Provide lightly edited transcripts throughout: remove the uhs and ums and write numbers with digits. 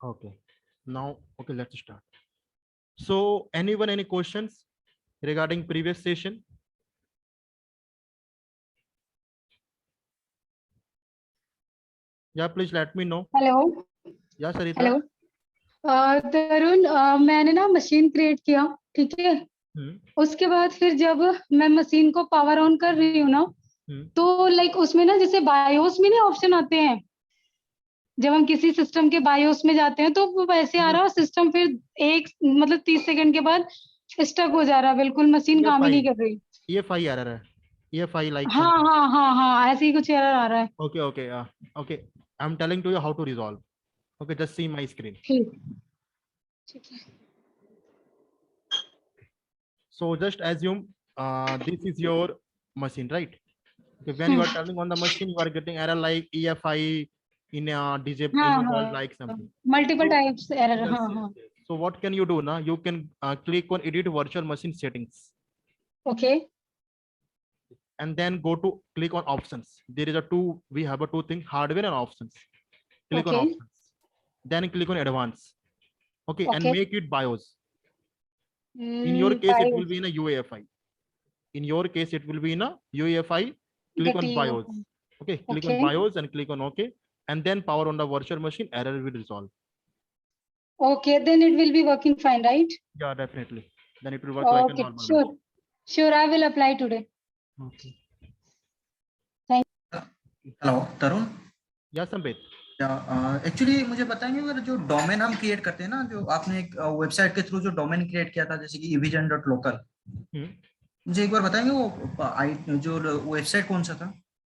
Okay. Now, okay, let's start. So, anyone, any questions regarding previous session? Yeah, please let me know. Hello Yeah, Sarita. Hello Tarun मैंने ना machine create किया, ठीक है। उसके बाद फिर जब मैं मशीन को पावर ऑन कर रही हूँ ना, तो लाइक उसमें ना जैसे बायोस में नहीं ऑप्शन आते हैं, जब हम किसी सिस्टम के बायोस में जाते हैं तो वो वैसे आ रहा है, सिस्टम फिर एक मतलब 30 सेकंड के बाद स्टक हो जा रहा है, बिल्कुल मशीन काम ही नहीं कर रही। ये फाई एरर है, ये फाई लाइक हाँ हाँ हाँ हाँ, ऐसे ही कुछ एरर आ रहा है। okay, okay, okay, I'm telling to you how to resolve. Okay, just see my screen. ठीक है। So just assume this is your machine, right? Okay, when you are turning on the machine, you are getting error like EFI in a हाँ enabled हाँ, like something. Multiple So, types error. yes, हाँ yes, हाँ, yes. So what can you do now? You can click on edit virtual machine settings okay and then go to click on options. There is a two, we have a two thing, hardware and options. Click on okay options. Then click on advanced. Okay, and okay. make it BIOS. In your case, it will be in a UEFI. In your case, it will be in a UEFI. Click on BIOS. Okay, click on BIOS and click on OK. And then power on the virtual machine, error will resolve. Okay, then it will be working fine, right? Yeah, definitely. Then it will work like a Okay, normal sure. machine. Sure, I will apply today. Okay. Thank hello Tarun. Yeah, Sambit. Actually मुझे बताएंगे अगर जो domain हम create करते हैं ना, जो आपने एक वेबसाइट के थ्रू जो डोमेन क्रिएट किया था जैसे कि evision.local, मुझे एक बार बताएंगे वो जो वेबसाइट कौन सा था?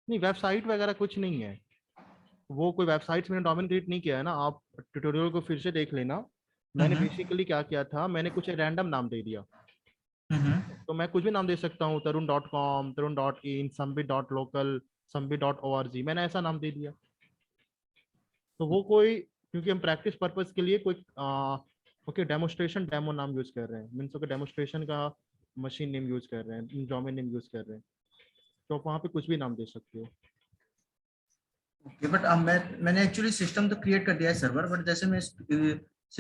नहीं, वेबसाइट वगैरह कुछ नहीं है, वो कोई वेबसाइट्स मैंने डोमेन क्रिएट नहीं किया है ना, आप ट्यूटोरियल को फिर से देख लेना। मैंने बेसिकली क्या किया था, मैंने कुछ रैंडम नाम दे दिया। तो मैं कुछ भी नाम दे सकता हूँ, tarun.com, tarun.in, sambit.local, sambit.org, मैंने ऐसा नाम दे दिया। तो वो कोई, क्योंकि हम प्रैक्टिस पर्पस के लिए कोई ओके डेमोस्ट्रेशन डेमो नाम यूज कर रहे हैं, मीन्स ओके डेमोस्ट्रेशन का मशीन नेम यूज कर रहे हैं, डोमेन नेम यूज कर रहे हैं, तो आप वहाँ पे कुछ भी नाम दे सकते हो। ओके, बट मैंने एक्चुअली सिस्टम तो क्रिएट कर दिया है सर्वर, बट जैसे मैं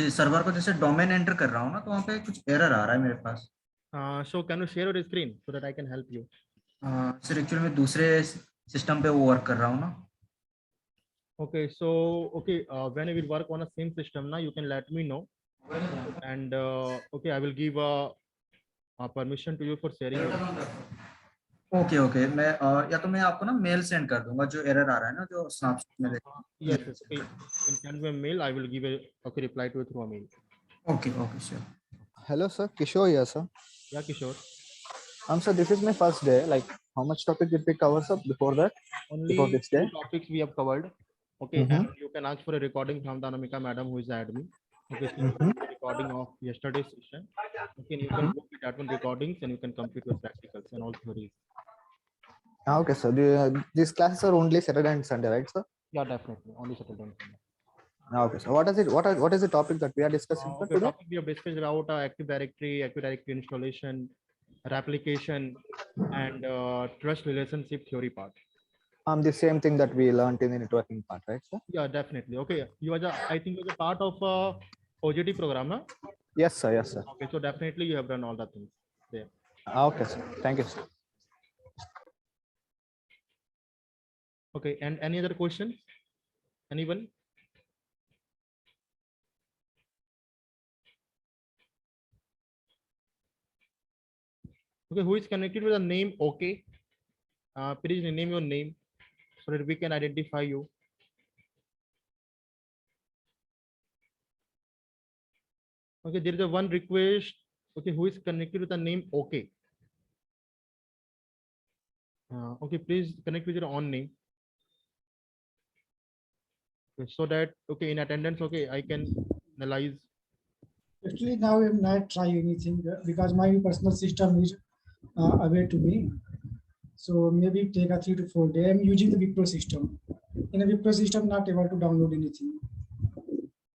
सर्वर को जैसे डोमेन एंटर कर रहा हूँ ना, तो वहाँ पे कुछ एरर आ रहा है मेरे पास। So can you share your screen so that I can help you? Sir actually मैं दूसरे सिस्टम पे वो वर्क कर रहा हूँ ना। Okay, so okay, when we will work on a same system now, you can let me know, and okay, I will give a permission to you for sharing your. Okay okay, मैं या तो मैं आपको ना mail send कर दूंगा जो error आ रहा है ना, जो स्नैप्स में Yes, yes, okay. You can send me a mail. I will give a okay reply to you through a mail. Okay okay sure. Hello sir, Kishore here sir. Yeah, Kishore. Sir, this is my first day. Like, how much topic did we cover sir before that? Only before this day? 2 topics we have covered. Okay, and you can ask for a recording from the Anamika madam, who is the admin. Okay, she will give the recording of yesterday's session. Okay, you can go with that one recordings and you can complete your practicals and all theories. Okay sir. These classes are only Saturday and Sunday, right sir? Yeah, definitely. Only Saturday and Sunday. Okay sir. What is the topic that we are discussing Okay, today? topic we have discussed about Active Directory installation, replication, and trust relationship theory part. The same thing that we learned in the networking part, right sir? Yeah, definitely. Okay, you are I think you are part of OJT program, huh? Yes sir. Yes sir. Okay, so definitely you have done all the things there. Okay sir. Thank you sir. Okay, and any other questions? Anyone? Okay, who is connected with the name? Okay, please name your name so that we can identify you. Okay, there is a one request. Okay, who is connected with the name? Okay. Okay, please connect with your own name. Okay, so that okay in attendance. Okay, I can analyze. Actually, now I'm not trying anything because my personal system is away to me. So maybe take a 3 to 4 days. I'm using the Wipro system. In a Wipro system, not able to download anything.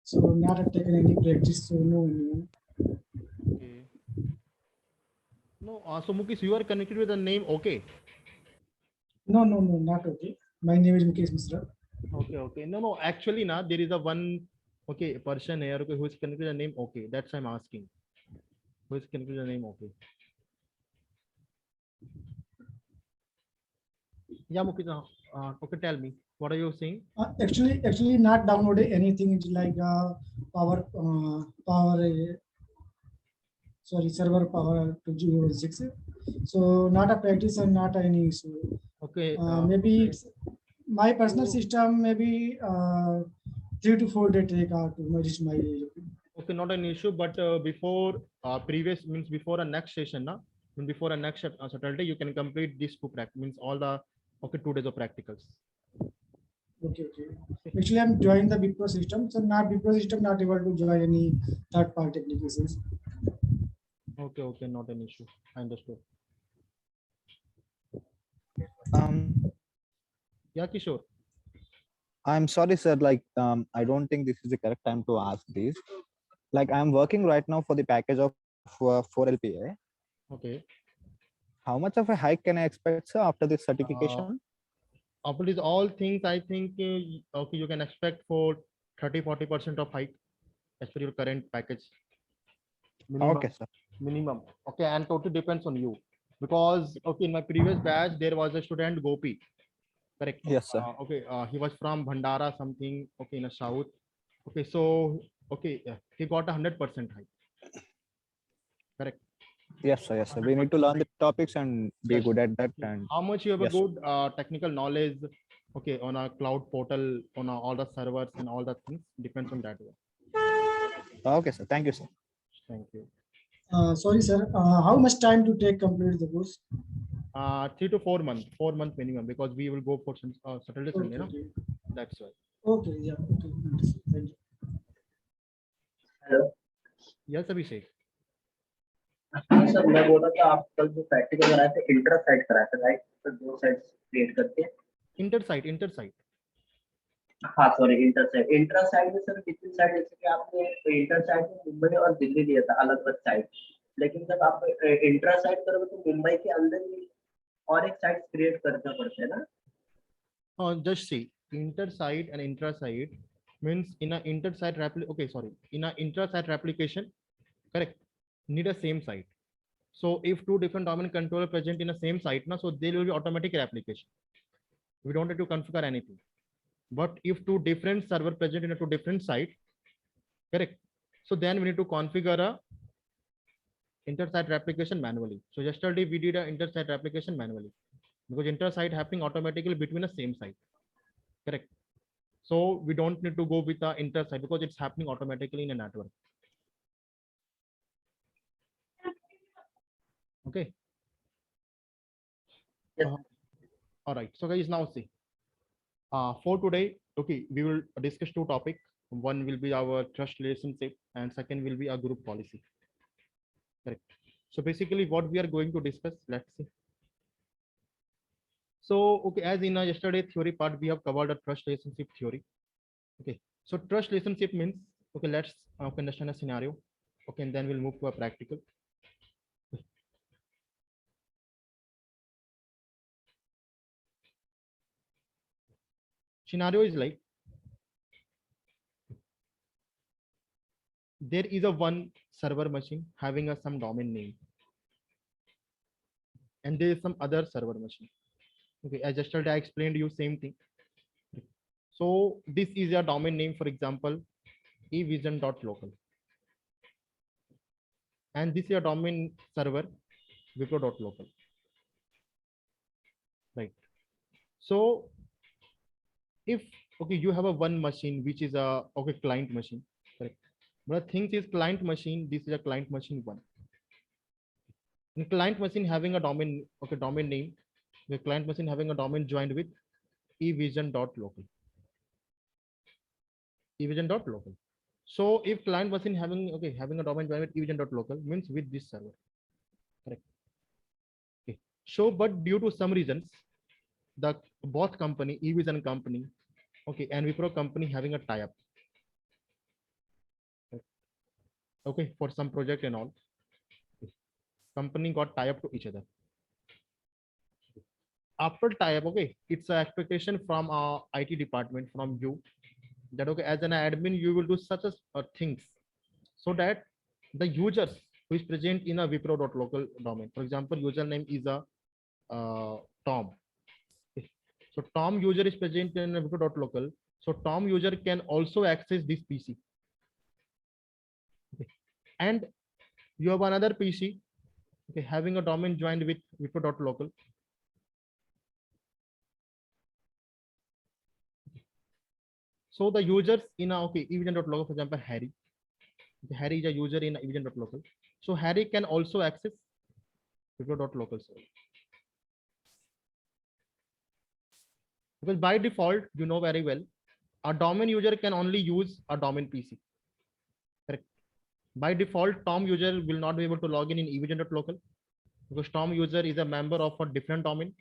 So not taken any practice. So no. Okay. No, so Mukesh, you are connected with the name. Okay. No, not okay. My name is Mukesh Misra. Okay. No. Actually, now there is a one Okay, a person here, okay, who is connected to the name, okay, that's I'm asking. Who is connected to the name, okay. Yeah, Mukita, okay, tell me, what are you saying? Actually, not downloaded anything. It's like server power 206. So not a practice and not any issue. Okay. Maybe Okay. it's my personal system. Maybe 3 to 4 days take to reach my. Okay, not an issue, but before previous means before a next session, na? Before a next Saturday, you can complete this two practice means all the 2 days of practicals. Okay. Actually, I'm joining the Wipro system, so not Wipro system not able to join any third-party applications. Okay, not an issue. I understood. Yeah, Kishore. I'm sorry, sir. Like, I don't think this is the correct time to ask this. Like, I'm working right now for the package of 4 LPA. Okay. How much of a hike can I expect, sir, after this certification? After these all things, I think okay, you can expect for 30-40% of hike as per your current package. Minimum. Okay, sir. Minimum. Okay, and totally depends on you. Because okay, in my previous batch, there was a student Gopi. Correct. Yes, sir. Okay, he was from Bhandara, something. Okay, in the south. Okay, so okay, he got 100% hike. Correct. Yes, sir. Yes, sir. We need to learn the topics and be Yes. good at that. And How much you have yes, a good technical knowledge? Okay, on a cloud portal, on all the servers and all the things depends on that one. okay, sir. Thank you, sir. Thank you. Sorry, sir. How much time to take complete the course? 3 to 4 months, 4 months minimum, because we will go for some Saturday, Sunday, no? Okay. That's why. Okay. Yeah. Okay. Thank you. Hello Yes, Abhishek. Sir मैं बोल रहा था आप कल जो practical कराए थे inter site कराए थे राइट तो 2 साइट्स क्रिएट करके Intersite. हाँ सॉरी इंटर साइट में सर कितनी साइट जैसे कि आपने इंटर साइट में मुंबई और दिल्ली दिया था अलग अलग साइट लेकिन जब आप इंट्रा साइट करोगे तो मुंबई के अंदर ही और एक साइट क्रिएट करना पड़ता है ना Just see, intersite and intrasite means in a intersite in a intrasite replication, correct, need a same site. So if two different domain controller present in a same site, so there will be automatic replication. We don't have to configure anything. But if two different server present in a two different site, correct, so then we need to configure a intersite replication manually. So yesterday we did a intersite replication manually because intersite happening automatically between the same site, correct. So we don't need to go with the intersite because it's happening automatically in a network. Okay. Yes. All right. So guys, now see. For today, okay, we will discuss two topics. One will be our trust relationship, and second will be our group policy. Correct. So basically, what we are going to discuss, let's see. So okay, as in yesterday theory part, we have covered a trust relationship theory. Okay. So trust relationship means okay. Let's understand a scenario. Okay, and then we'll move to a practical. Scenario is like there is a one server machine having a some domain name and there is some other server machine. Okay, as yesterday I explained you same thing. So this is a domain name, for example, evision.local, and this is a domain server wipro.local, right? So if okay, you have a one machine which is a okay client machine, correct? But the thing is client machine, this is a client machine one. And client machine having a domain, okay, domain name, the client machine having a domain joined with evision.local. Evision.local. So if client machine having having a domain joined with evision.local means with this server, correct? Okay. So but due to some reasons, the both company, evision company, okay, and Wipro company having a tie-up, okay, for some project and all, company got tie-up to each other. After tie-up, okay, it's an expectation from our IT department, from you, that okay, as an admin you will do such as things so that the users who is present in a wipro.local domain, for example username is a Tom. Okay. So Tom user is present in a wipro.local, so Tom user can also access this PC. Okay. And you have another PC, okay, having a domain joined with wipro.local. So the users in a event.local, for example, Harry. Harry is a user in event.local. So Harry can also access wipro.local server. Because by default, you know very well, a domain user can only use a domain PC. Correct. By default, Tom user will not be able to log in event.local because Tom user is a member of a different domain,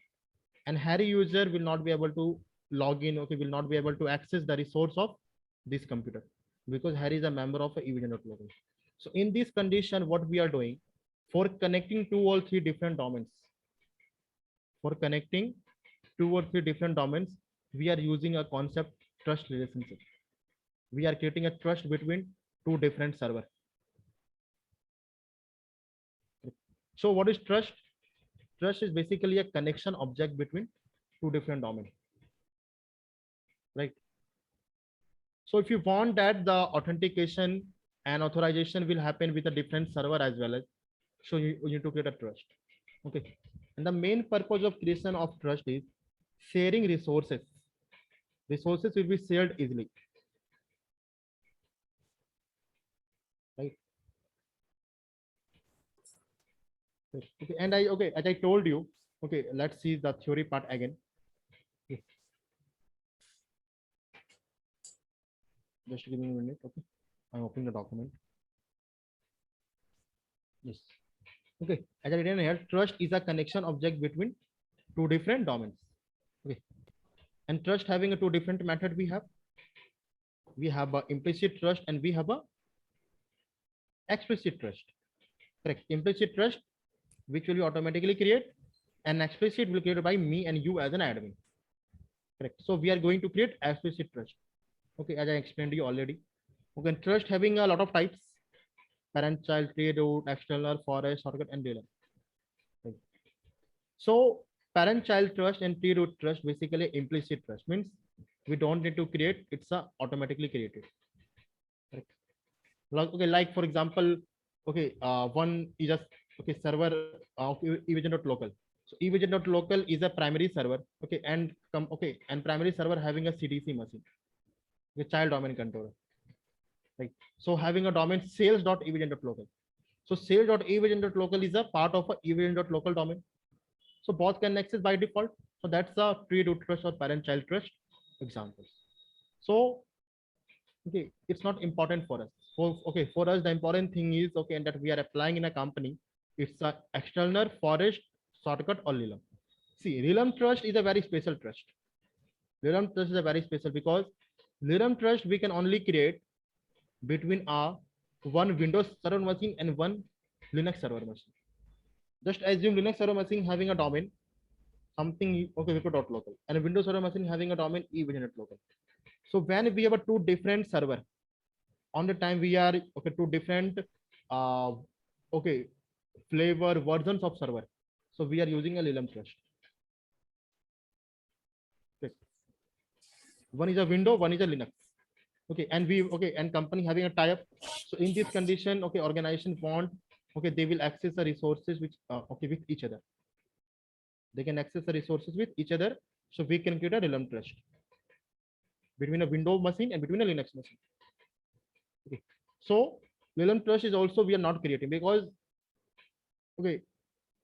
and Harry user will not be able to log in, okay, will not be able to access the resource of this computer because Harry is a member of a event.local. So in this condition, what we are doing for connecting two or three different domains, we are using a concept trust relationship. We are creating a trust between two different servers. So what is trust? Trust is basically a connection object between two different domains, right? So if you want that the authentication and authorization will happen with a different server as well as, so you need to create a trust. Okay. And the main purpose of creation of trust is sharing resources. Resources will be shared easily. Right. Okay. And as I told you, okay, let's see the theory part again. Okay. Just give me a minute. Okay. I'm opening the document. Yes. Okay. As I written here, trust is a connection object between two different domains. Okay. And trust having a two different method we have. We have a implicit trust and we have a explicit trust. Correct. Implicit trust, which will be automatically create, and explicit will be created by me and you as an admin. Correct. So we are going to create explicit trust. Okay, as I explained to you already. Okay, trust having a lot of types: parent, child, tree root, external, forest, shortcut, and relay. Okay. So parent, child trust and tree root trust basically implicit trust means we don't need to create; it's automatically created. Correct. Like for example, okay, one is just okay server of event.local. So event.local is a primary server, okay, and primary server having a CDC machine, the child domain controller, right? So having a domain sales.event.local. So sales.event.local is a part of a event.local domain. So both can access by default. So that's a pre-root trust or parent-child trust examples. So okay, it's not important for us. For us, the important thing is okay, and that we are applying in a company. It's a external, forest, shortcut, or Lilum. See, Lilum trust is a very special trust. Lilum trust is a very special because Lilum trust we can only create between one Windows server machine and one Linux server machine. Just assume Linux server machine having a domain, something okay, wipro.local, and a Windows server machine having a domain event.local. So when we have a two different server, on the time we are okay two different okay flavor versions of server, so we are using a Lilum trust. Okay. One is a window, one is a Linux. Okay, and company having a tie-up. So in this condition, okay, organization want okay they will access the resources which okay with each other. They can access the resources with each other, so we can create a Lilum trust between a Windows machine and between a Linux machine. Okay. So Lilum trust is also we are not creating because okay,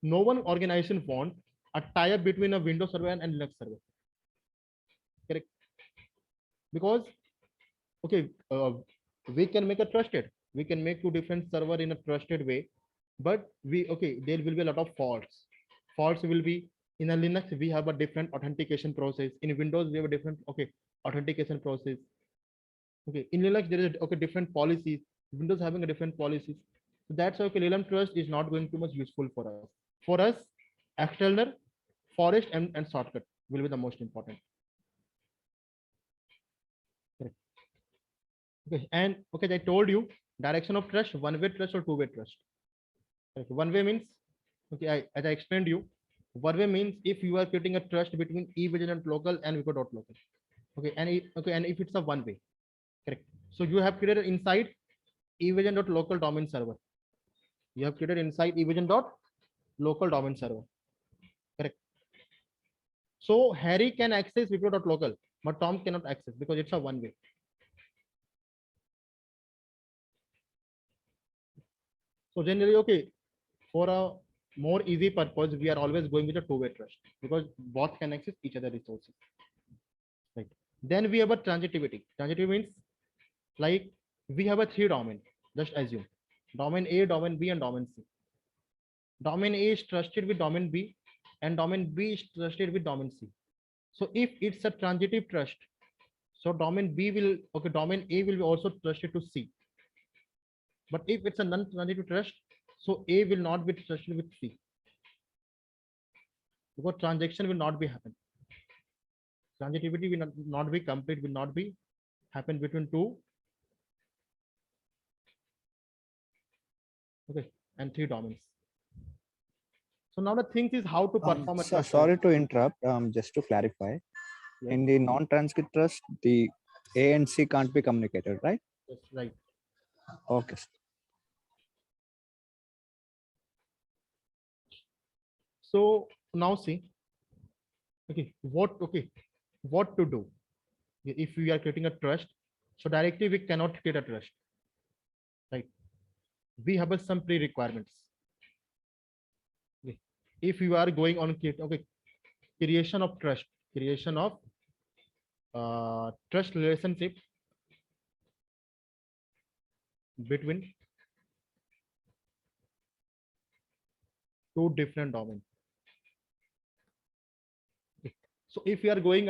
no one organization want a tie-up between a Windows server and Linux server. Correct. Because okay, we can make a trusted. We can make two different server in a trusted way, but there will be a lot of faults. Faults will be in a Linux we have a different authentication process. In Windows we have a different authentication process. Okay, in Linux there is different policies. Windows having a different policies. So that's why Lilum trust is not going to much useful for us. For us, external, forest, and shortcut will be the most important. Correct. Okay, and okay, I told you direction of trust, one-way trust or two-way trust. Okay, one-way means, okay, as I explained you, one-way means if you are creating a trust between eVigilance.local and Wipro.local. Okay, and if it's a one-way, correct. So you have created inside eVigilance.local domain server. You have created inside eVigilance.local domain server, correct. So Harry can access Wipro.local, but Tom cannot access because it's a one-way. So generally, okay, for a more easy purpose, we are always going with a two-way trust because both can access each other resources. Right. Then we have a transitivity. Transitivity means like we have a three domain. Just assume domain A, domain B, and domain C. Domain A is trusted with domain B, and domain B is trusted with domain C. So if it's a transitive trust, so domain B will, okay, domain A will be also trusted to C. But if it's a non-transitive trust, so A will not be trusted with C because transaction will not be happen. Transitivity will not be complete, will not be happen between two, okay, and three domains. So now the thing is how to perform a trust. Sorry to interrupt. Just to clarify, Yes. in the non-transit trust, the A and C can't be communicated, right? Yes, right. Okay. So now see, okay, what to do if we are creating a trust. So directly we cannot create a trust, right? We have some pre-requirements. Okay. If you are going on creation of trust, creation of trust relationship between two different domains. Okay. So if you are going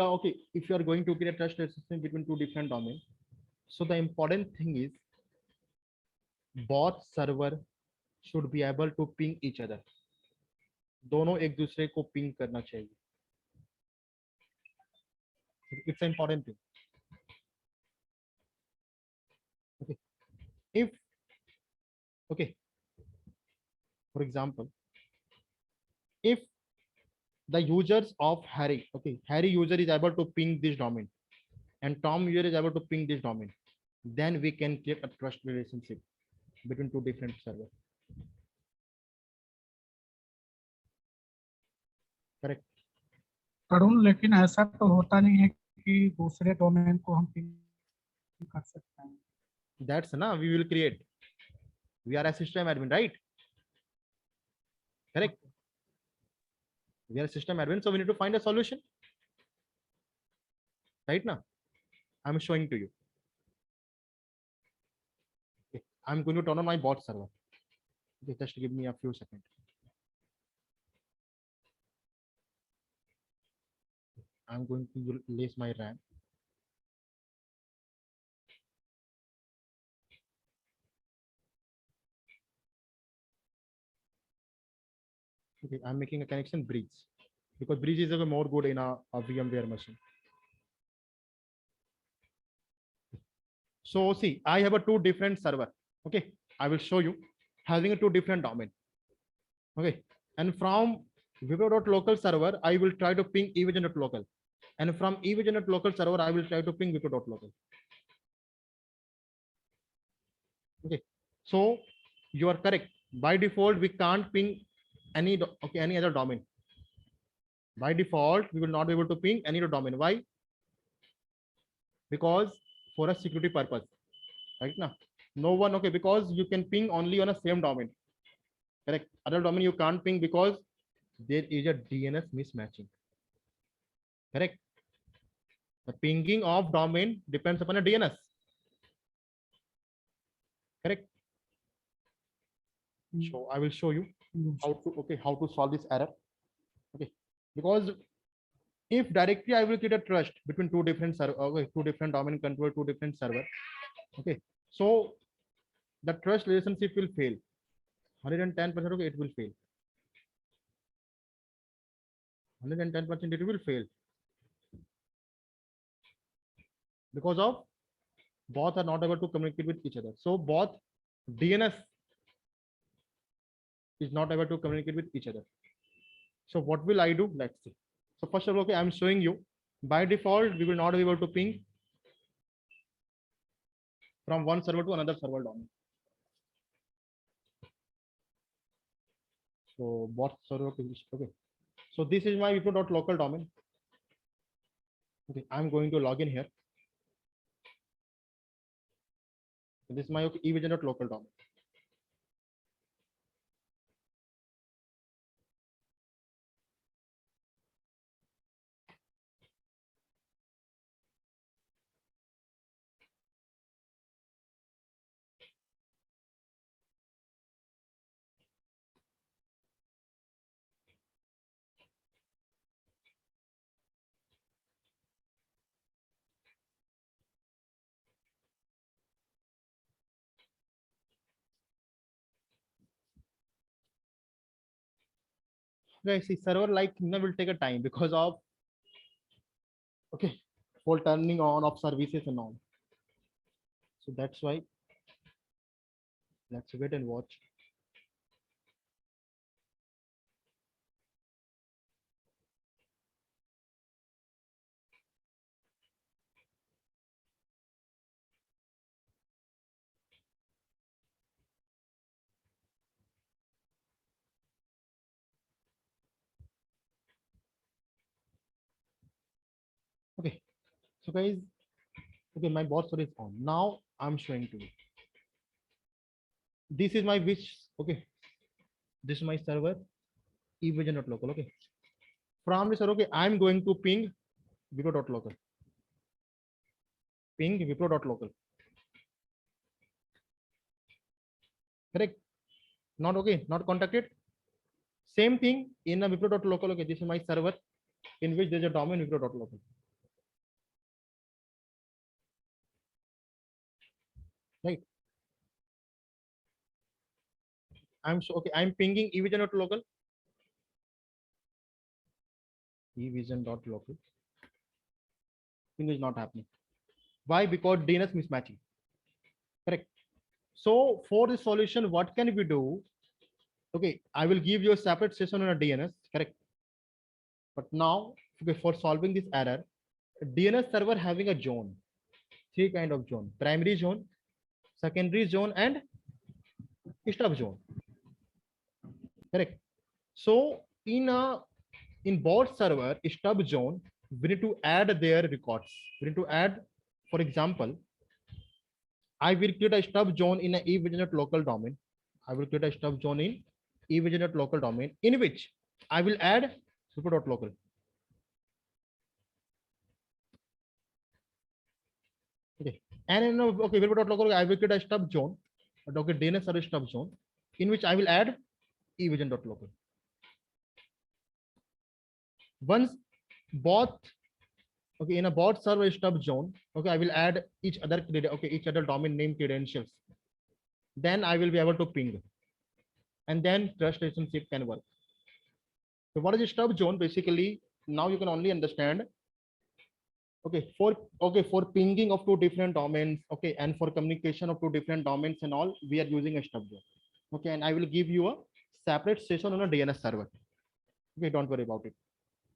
if you are going to create a trust relationship between two different domains, so the important thing is both server should be able to ping each other. दोनों एक दूसरे को ping करना चाहिए. It's an important thing. Okay. If okay, for example, if the users of Harry, okay, Harry user is able to ping this domain, and Tom user is able to ping this domain, then we can create a trust relationship between two different servers. Correct. Arun, लेकिन ऐसा तो होता नहीं है कि दूसरे domain को हम पिंग कर सकते हैं. That's na we will create. We are a system admin, right? Correct. We are a system admin, so we need to find a solution. Right now, I'm showing to you. Okay. I'm going to turn on my bot server. Okay, just give me a few seconds. I'm going to release my RAM. Okay, I'm making a connection bridge because bridge is a more good in a VMware machine. So see, I have a two different server. Okay, I will show you having a two different domain. Okay, and from Wipro.local server, I will try to ping eVigilance.local, and from eVigilance.local server, I will try to ping Wipro.local. Okay, so you are correct. By default, we can't ping any other domain. By default, we will not be able to ping any domain. Why? Because for a security purpose, right now, no one, okay, because you can ping only on a same domain. Correct. Other domain you can't ping because there is a DNS mismatching. Correct. The pinging of domain depends upon a DNS. Correct. So I will show you how to solve this error. Okay, because if directly I will create a trust between two different two different domain control, two different server. Okay, so the trust relationship will fail. 110%, okay, it will fail. 110% it will fail because of both are not able to communicate with each other. So both DNS is not able to communicate with each other. So what will I do? Let's see. So first of all, okay, I'm showing you by default, we will not be able to ping from one server to another server domain. So what server? Okay. So this is my wipro.local domain. Okay, I'm going to log in here. This is my evision.local domain. Guys, see, server like will take a time because of for turning on of services and all. So that's why let's wait and watch. Okay, so guys, okay, my bot server is on. Now I'm showing to you. This is my okay, this is my server evision.local. Okay, from this server, okay, I'm going to ping wipro.local. Ping wipro.local. Correct? Not okay, not contacted. Same thing in a wipro.local. Okay, this is my server in which there's a domain wipro.local. Right? I'm pinging evision.local. Evision.local. Thing is not happening. Why? Because DNS mismatching. Correct. So for this solution, what can we do? Okay, I will give you a separate session on a DNS. Correct. But now, okay, for solving this error, DNS server having a zone, 3 kind of zone: primary zone, secondary zone, and stub zone. Correct. So in bot server stub zone, we need to add their records. We need to add, for example, I will create a stub zone in an evision.local domain. I will create a stub zone in evision.local domain in which I will add wipro.local. Okay, and in wipro.local, I will create a stub zone, okay, DNS server stub zone in which I will add evision.local. Once both, okay, in a bot server stub zone, okay, I will add each other domain name credentials. Then I will be able to ping, and then trust relationship can work. So what is a stub zone? Basically, now you can only understand. Okay, for pinging of 2 different domains, okay, and for communication of 2 different domains and all, we are using a stub zone. Okay, and I will give you a separate session on a DNS server. Okay, don't worry about it.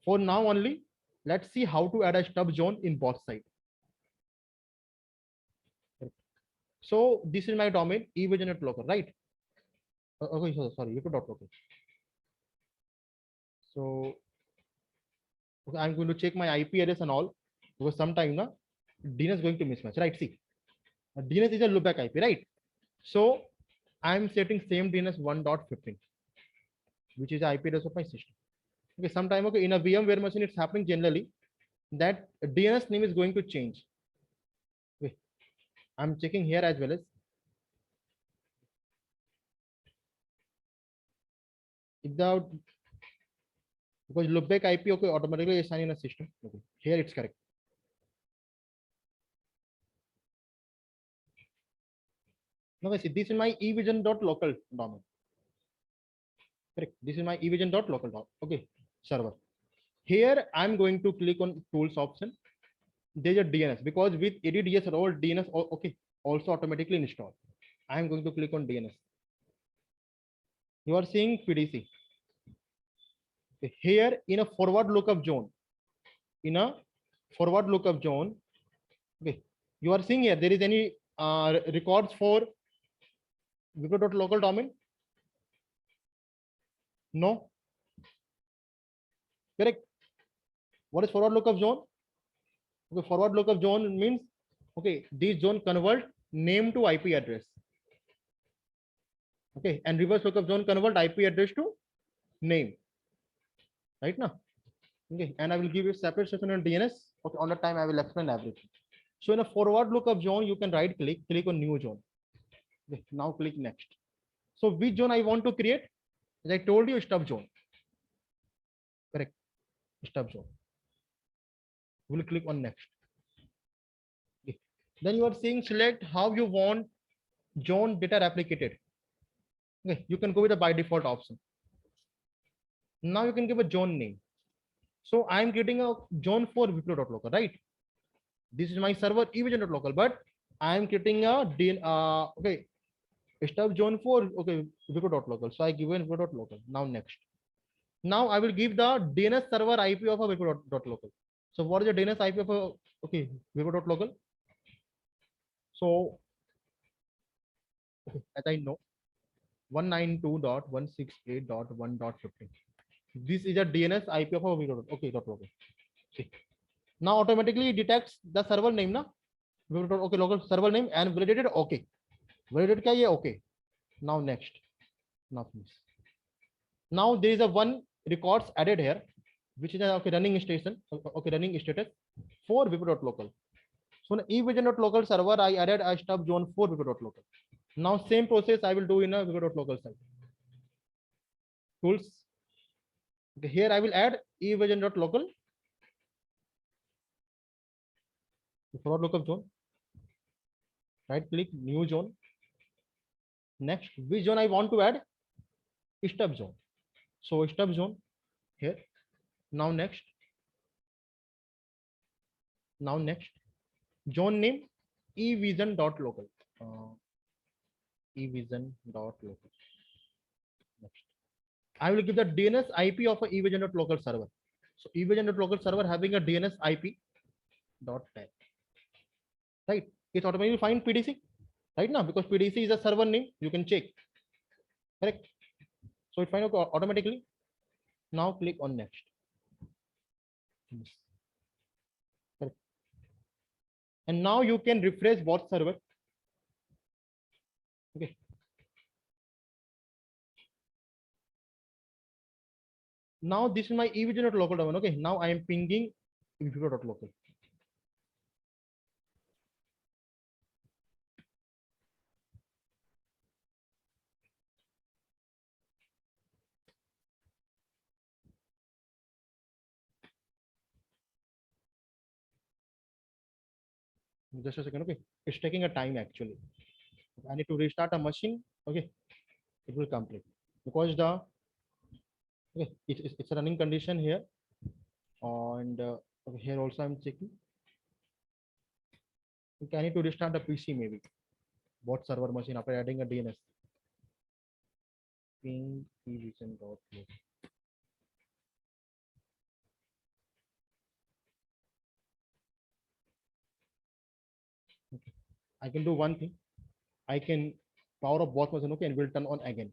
For now only, let's see how to add a stub zone in bot side. So this is my domain evision.local, right? Okay, so sorry, wipro.local. So okay, I'm going to check my IP address and all, because sometime DNS is going to mismatch, right? See, DNS is a loopback IP, right? So I'm setting same DNS 1.15, which is the IP address of my system. Okay, sometime, okay, in a VMware machine, it's happening generally that DNS name is going to change. Okay, I'm checking here as well as without, because loopback IP, okay, automatically assign in a system. Okay, here it's correct. Now see, this is my evision.local domain. Correct. This is my evision.local domain. Okay, server. Here I'm going to click on tools option. there's a DNS, because with ADDS role DNS okay also automatically installed. I am going to click on DNS. You are seeing PDC. Here in a forward lookup zone, okay, you are seeing here there is any records for wipro.local domain? No. Correct. What is forward lookup zone? Okay, forward lookup zone means, okay, this zone convert name to IP address. Okay, and reverse lookup zone convert IP address to name. Right now. Okay, and I will give you a separate session on DNS. Okay, on the time I will explain everything. So in a forward lookup zone, you can right click on new zone. Okay, now click next. So which zone I want to create? As I told you, stub zone. Correct. Stub zone. We'll click on next. Okay. Then you are seeing select how you want zone data replicated. Okay, you can go with the by default option. Now you can give a zone name. So I am getting a zone for wipro.local, right? This is my server evagent.local, but I am getting a okay, stub zone for okay wipro.local. So I give a wipro.local. Now next. Now I will give the DNS server IP of a wipro.local. So what is the DNS IP of a okay wipro.local? So as I know, 192.168.1.15. This is a DNS IP of a wipro.local. See. Now automatically detects the server name na okay local server name and validated okay. Validated kya ye okay. Now next. Now there is a one records added here, which is a okay running station, okay running status for wipro.local. So in evagent.local server I added a stub zone for wipro.local. Now same process I will do in a wipro.local site. Tools. Okay, here I will add evagent.local forward lookup zone. Right click new zone. Next, which zone I want to add? Stub zone. So stub zone here. Now next. Now next. Zone name evision.local. Evision.local. Next. I will give the DNS IP of a evision.local server. So evision.local server having a DNS IP dot tag. Right. It's automatically find PDC. Right now, because PDC is a server name, you can check. Correct. So it finds automatically. Now click on next. Correct. And now you can refresh what server. Okay. Now this is my evision.local domain. Okay. Now I am pinging wipro.local. Just a second. Okay, it's taking a time actually. I need to restart a machine. Okay, it will complete because the okay it's a running condition here, and okay, here also I'm checking. Okay, I need to restart the PC maybe. Bot server machine after adding a DNS. Ping evision.local. Okay. I can do one thing. I can power up bot machine, okay, and will turn on again.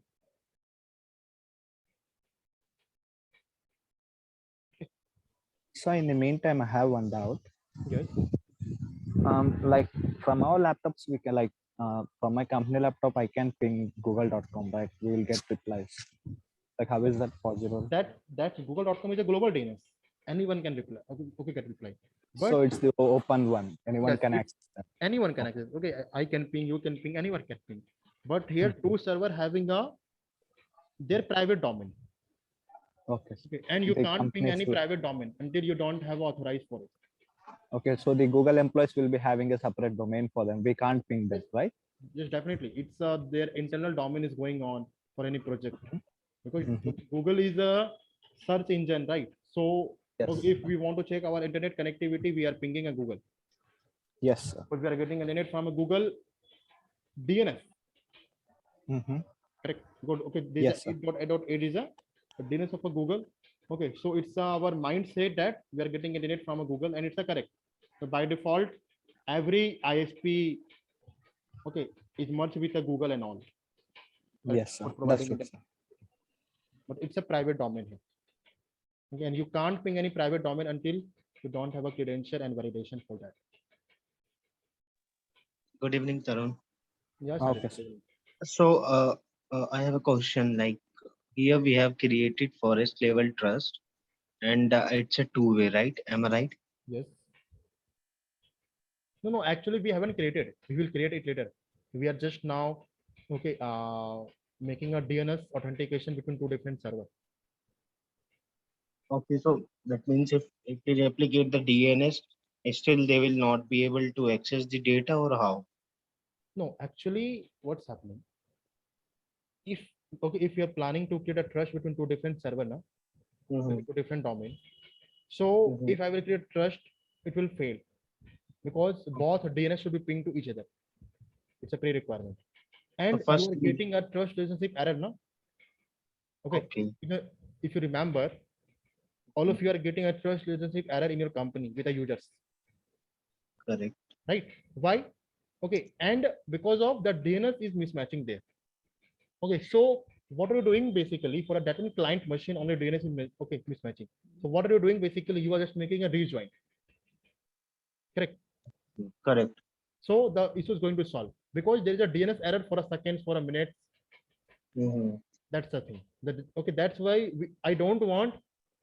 So in the meantime, I have one doubt. Yes. Like from our laptops, we can from my company laptop, I can ping google.com, right? We will get replies. Like how is that possible? That google.com is a global DNS. Anyone can reply. Okay, get reply. But so it's the open one. Anyone can access that. Anyone can access. Okay, I can ping, you can ping, anyone can ping. But here two server having their private domain. Okay. And you can't ping any private domain until you don't have authorized for it. Okay, so the Google employees will be having a separate domain for them. We can't ping that, right? Yes, definitely. It's their internal domain is going on for any project. Because Google is a search engine, right? So yes. If we want to check our internet connectivity, we are pinging a Google. Yes, sir. But we are getting a DNS from a Google DNS. Correct. Good. Okay. This Yes, is it.8 is a DNS of a Google. Okay. So it's our mindset that we are getting a DNS from a Google, and it's a correct. So by default, every ISP, okay, is merged with a Google and all. Yes, sir. Providing That's it, true, sir. but it's a private domain here. Okay, and you can't ping any private domain until you don't have a credential and validation for that. Good evening, Tarun. Yes. Okay. So I have a question. Like here we have created forest level trust, and it's a two-way, right? Am I right? Yes. No. Actually, we haven't created. We will create it later. We are just now, okay, making a DNS authentication between two different servers. Okay, so that means if we replicate the DNS, still they will not be able to access the data, or how? No, actually, what's happening? If if you are planning to create a trust between two different servers, now two different domains. So if I will create trust, it will fail because both DNS should be pinged to each other. It's a pre-requirement. And So first you are getting a trust relationship error, no? Okay. If you remember, all of you are getting a trust relationship error in your company with the users. Correct. Right? Why? Okay. And because of the DNS is mismatching there. Okay. So what are you doing basically for a data client machine on your DNS is mismatching? So what are you doing basically? You are just making a rejoin. Correct. Correct. So the issue is going to solve because there is a DNS error for a second, for a minute. That's the thing. That's why I don't want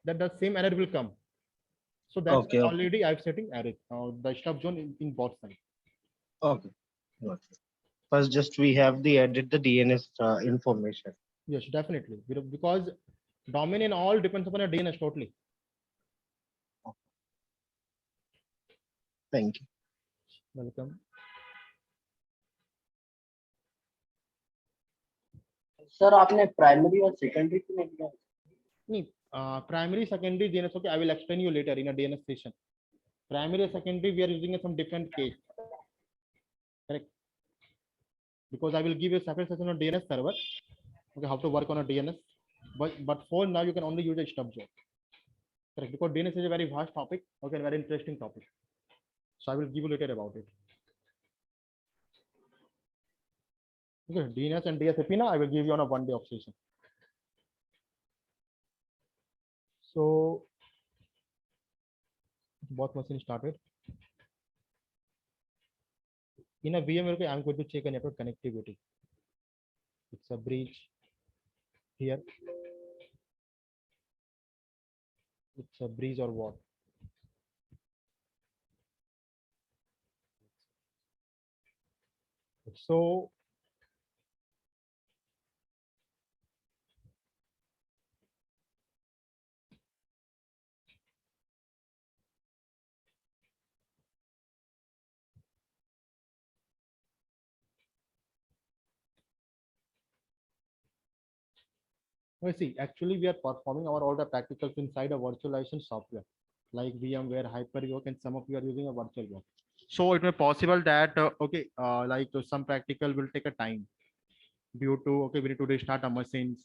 that the same error will come. So that's already I've setting error. The stop zone in both sides. Okay. First, just we have the added the DNS information. Yes, definitely. Because domain and all depends upon a DNS totally. Thank you. Welcome. Sir, आपने primary और secondary क्यों नहीं दिया? नहीं, primary, secondary DNS. Okay, I will explain you later in a DNS session. Primary and secondary, we are using some different case. Correct. Because I will give you a separate session on DNS server. Okay, how to work on a DNS. But for now, you can only use a stub zone. Correct. Because DNS is a very vast topic. Okay, very interesting topic. So I will give you later about it. Okay, DNS and DSAP now I will give you on a 1 day of session. So both machines started. In a VMware, okay, I'm going to check a network connectivity. It's a breach here. It's a breach or what? So see, actually we are performing our all the practicals inside a virtualization software like VMware, Hyper-V, and some of you are using a VirtualBox. So it may possible that some practical will take a time due to we need to restart our machines,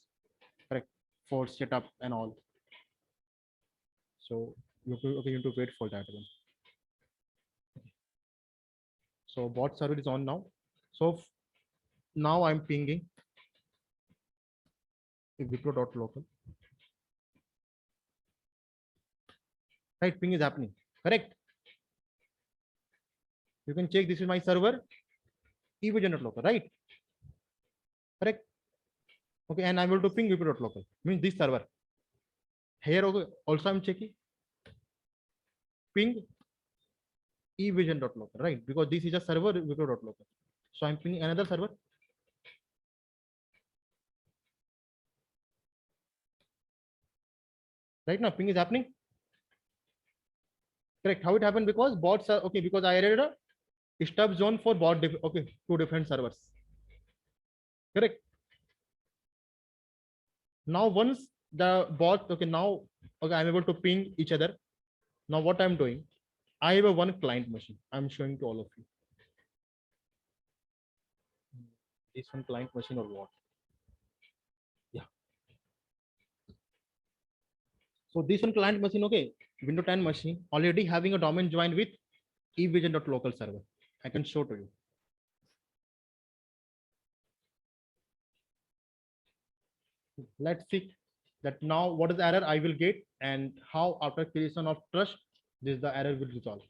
correct, for setup and all. So you need to wait for that one. So bot server is on now. So now I'm pinging wipro.local. Right, ping is happening. Correct. You can check this is my server, evgen.local, right? Correct. Okay, and I'm able to ping wipro.local. Means this server. Here also I'm checking. Ping evgen.local, right? Because this is a server wipro.local. So I'm pinging another server. Right now, ping is happening. Correct. How it happened? Because bots are because I added a stub zone for bot two different servers. Correct. Now once the bot I'm able to ping each other. Now what I'm doing, I have a one client machine. I'm showing to all of you. This one client machine or what? Yeah. So this one client machine, okay, Windows 10 machine already having a domain joined with evision.local server. I can show to you. Let's see that now what is the error I will get and how after creation of trust this the error will resolve.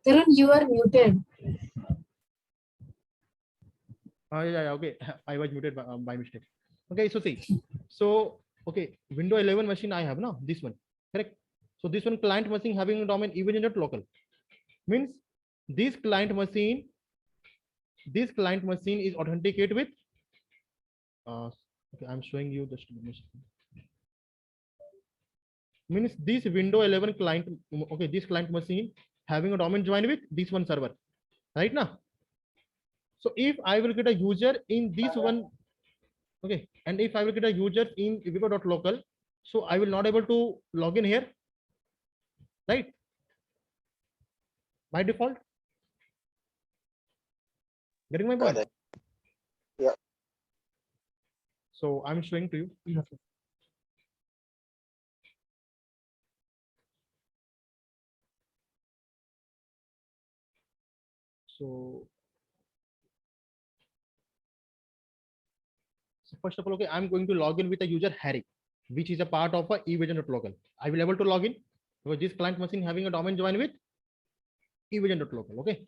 Tarun, you are muted. Yeah, okay. I was muted by mistake. Okay, so see, so okay, Windows 11 machine I have now this one, correct? So this one client machine having a domain evision.local means this client machine is authenticated with. Okay, I'm showing you just means this Windows 11 client. Okay, this client machine having a domain joined with this one server, right now. So if I will get a user in this one, okay, and if I will get a user in vivo.local, so I will not able to log in here, right? By default. Getting my point? Yeah. So I'm showing to you. So first of all, okay, I'm going to log in with a user Harry, which is a part of a evision.local. I will able to log in because this client machine having a domain join with evision.local. Okay.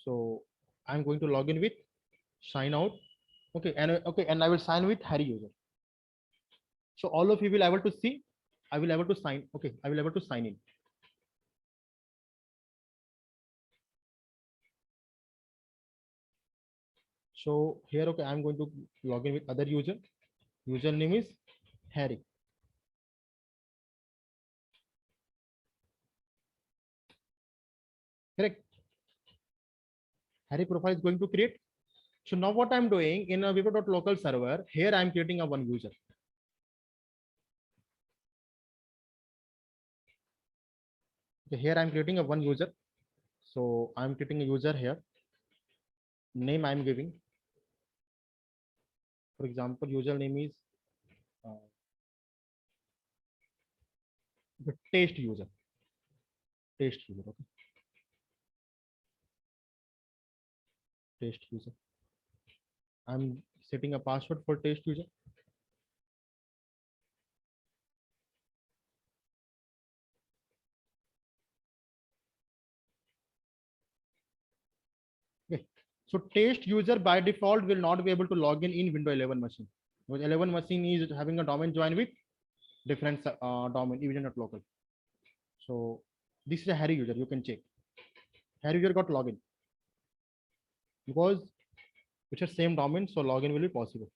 So I'm going to log in with sign out. Okay, and I will sign with Harry user. So all of you will able to see. I will able to sign. Okay, I will able to sign in. So here, okay, I'm going to log in with other user. Username is Harry. Correct. Harry profile is going to create. So now what I'm doing in a vivo.local server, here I'm creating a one user. Okay, here I'm creating a one user. So I'm creating a user here. Name I'm giving. For example, username is the test user. Test user. Okay. Test user. I'm setting a password for test user. Okay. So test user by default will not be able to log in Windows 11 machine. Because 11 machine is having a domain join with different domain event.local. So this is a Harry user. You can check. Harry user got login because it's a same domain, so login will be possible.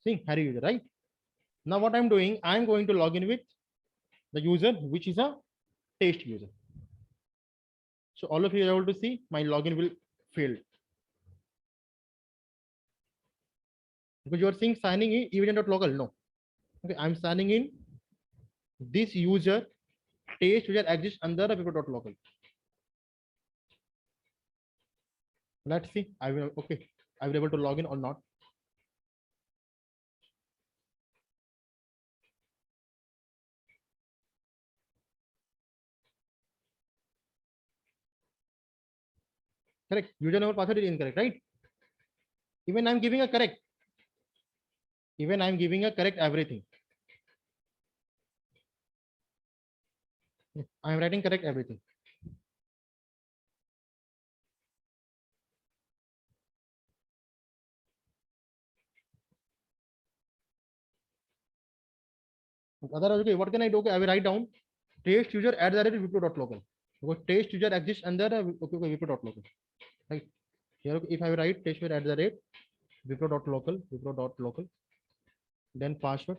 See, Harry user, right? Now what I'm doing, I'm going to log in with the user, which is a test user. So all of you are able to see my login will fail. Because you are seeing signing in event.local. No. Okay, I'm signing in this user, test user exists under the people.local. Let's see. I will be able to log in or not. Correct. Username or password is incorrect, right? Even I'm giving a correct. Even I'm giving a correct everything. I'm writing correct everything. Otherwise, okay, what can I do? Okay, I will write down test user at the rate wipro.local. Because test user exists under wipro.local. Right. Here, if I write test user at the rate wipro.local, then password.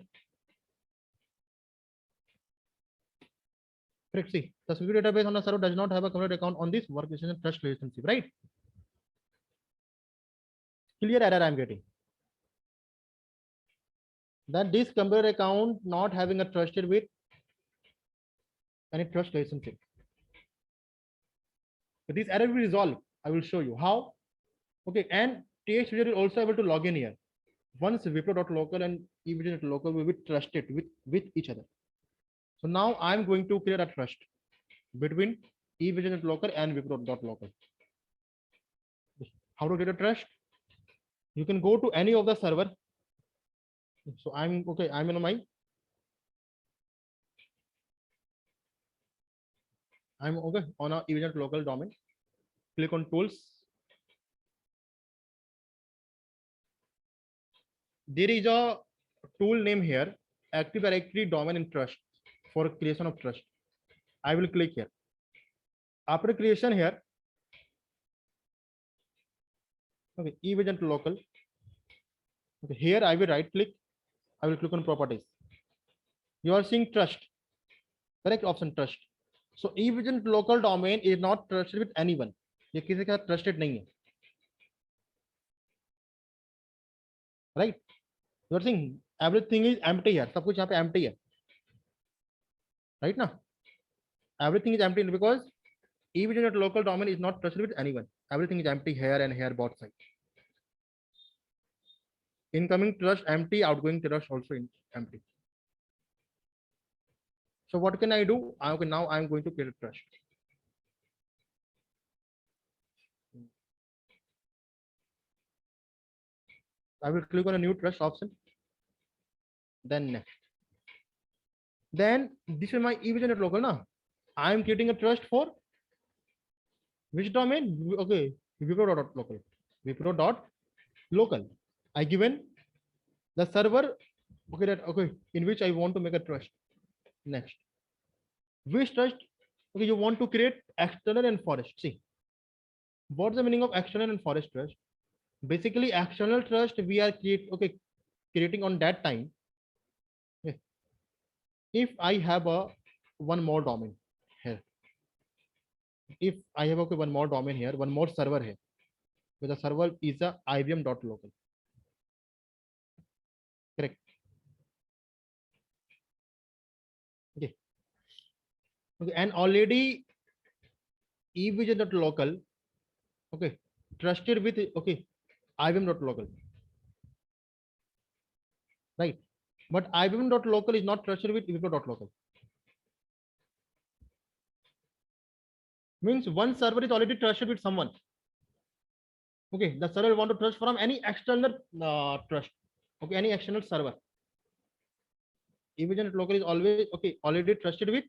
Correct. See, the security database on the server does not have a computer account on this workstation trust relationship, right? Clear error I'm getting. That this computer account not having a trusted with any trust relationship. So this error will resolve. I will show you how. Okay, and test user is also able to log in here. Once wipro.local and event.local will be trusted with each other. So now I'm going to create a trust between event.local and wipro.local. How to create a trust? You can go to any of the server. So I'm in my on a event.local domain. Click on tools. There is a tool name here, Active Directory Domain and Trust for creation of trust. I will click here. After creation here, okay, event.local. Okay, here I will right click. I will click on properties. You are seeing trust. Correct option trust. So event.local domain is not trusted with anyone. ये किसी का trusted नहीं है. Right? You are seeing everything is empty here. सब कुछ यहाँ पे empty है. Right now? Everything is empty because event.local domain is not trusted with anyone. Everything is empty here and here both sides. Incoming trust empty, outgoing trust also empty. So what can I do? Okay, now I'm going to create a trust. I will click on a new trust option. Then next. Then this is my event.local now. I am creating a trust for which domain? Okay, wipro.local. Wipro.local. I given the server. Okay, in which I want to make a trust. Next. Which trust? Okay, you want to create external and forest. See, what's the meaning of external and forest trust? Basically, external trust we are creating on that time. Okay. If I have one more domain here, if I have one more domain here, one more server here, where the server is a IBM.local. Correct. Okay. Okay, and already event.local, okay, trusted with IBM.local, right? But IBM.local is not trusted with wipro.local. Means one server is already trusted with someone. Okay, the server want to trust from any external trust. Okay, any external server. Event.local is always already trusted with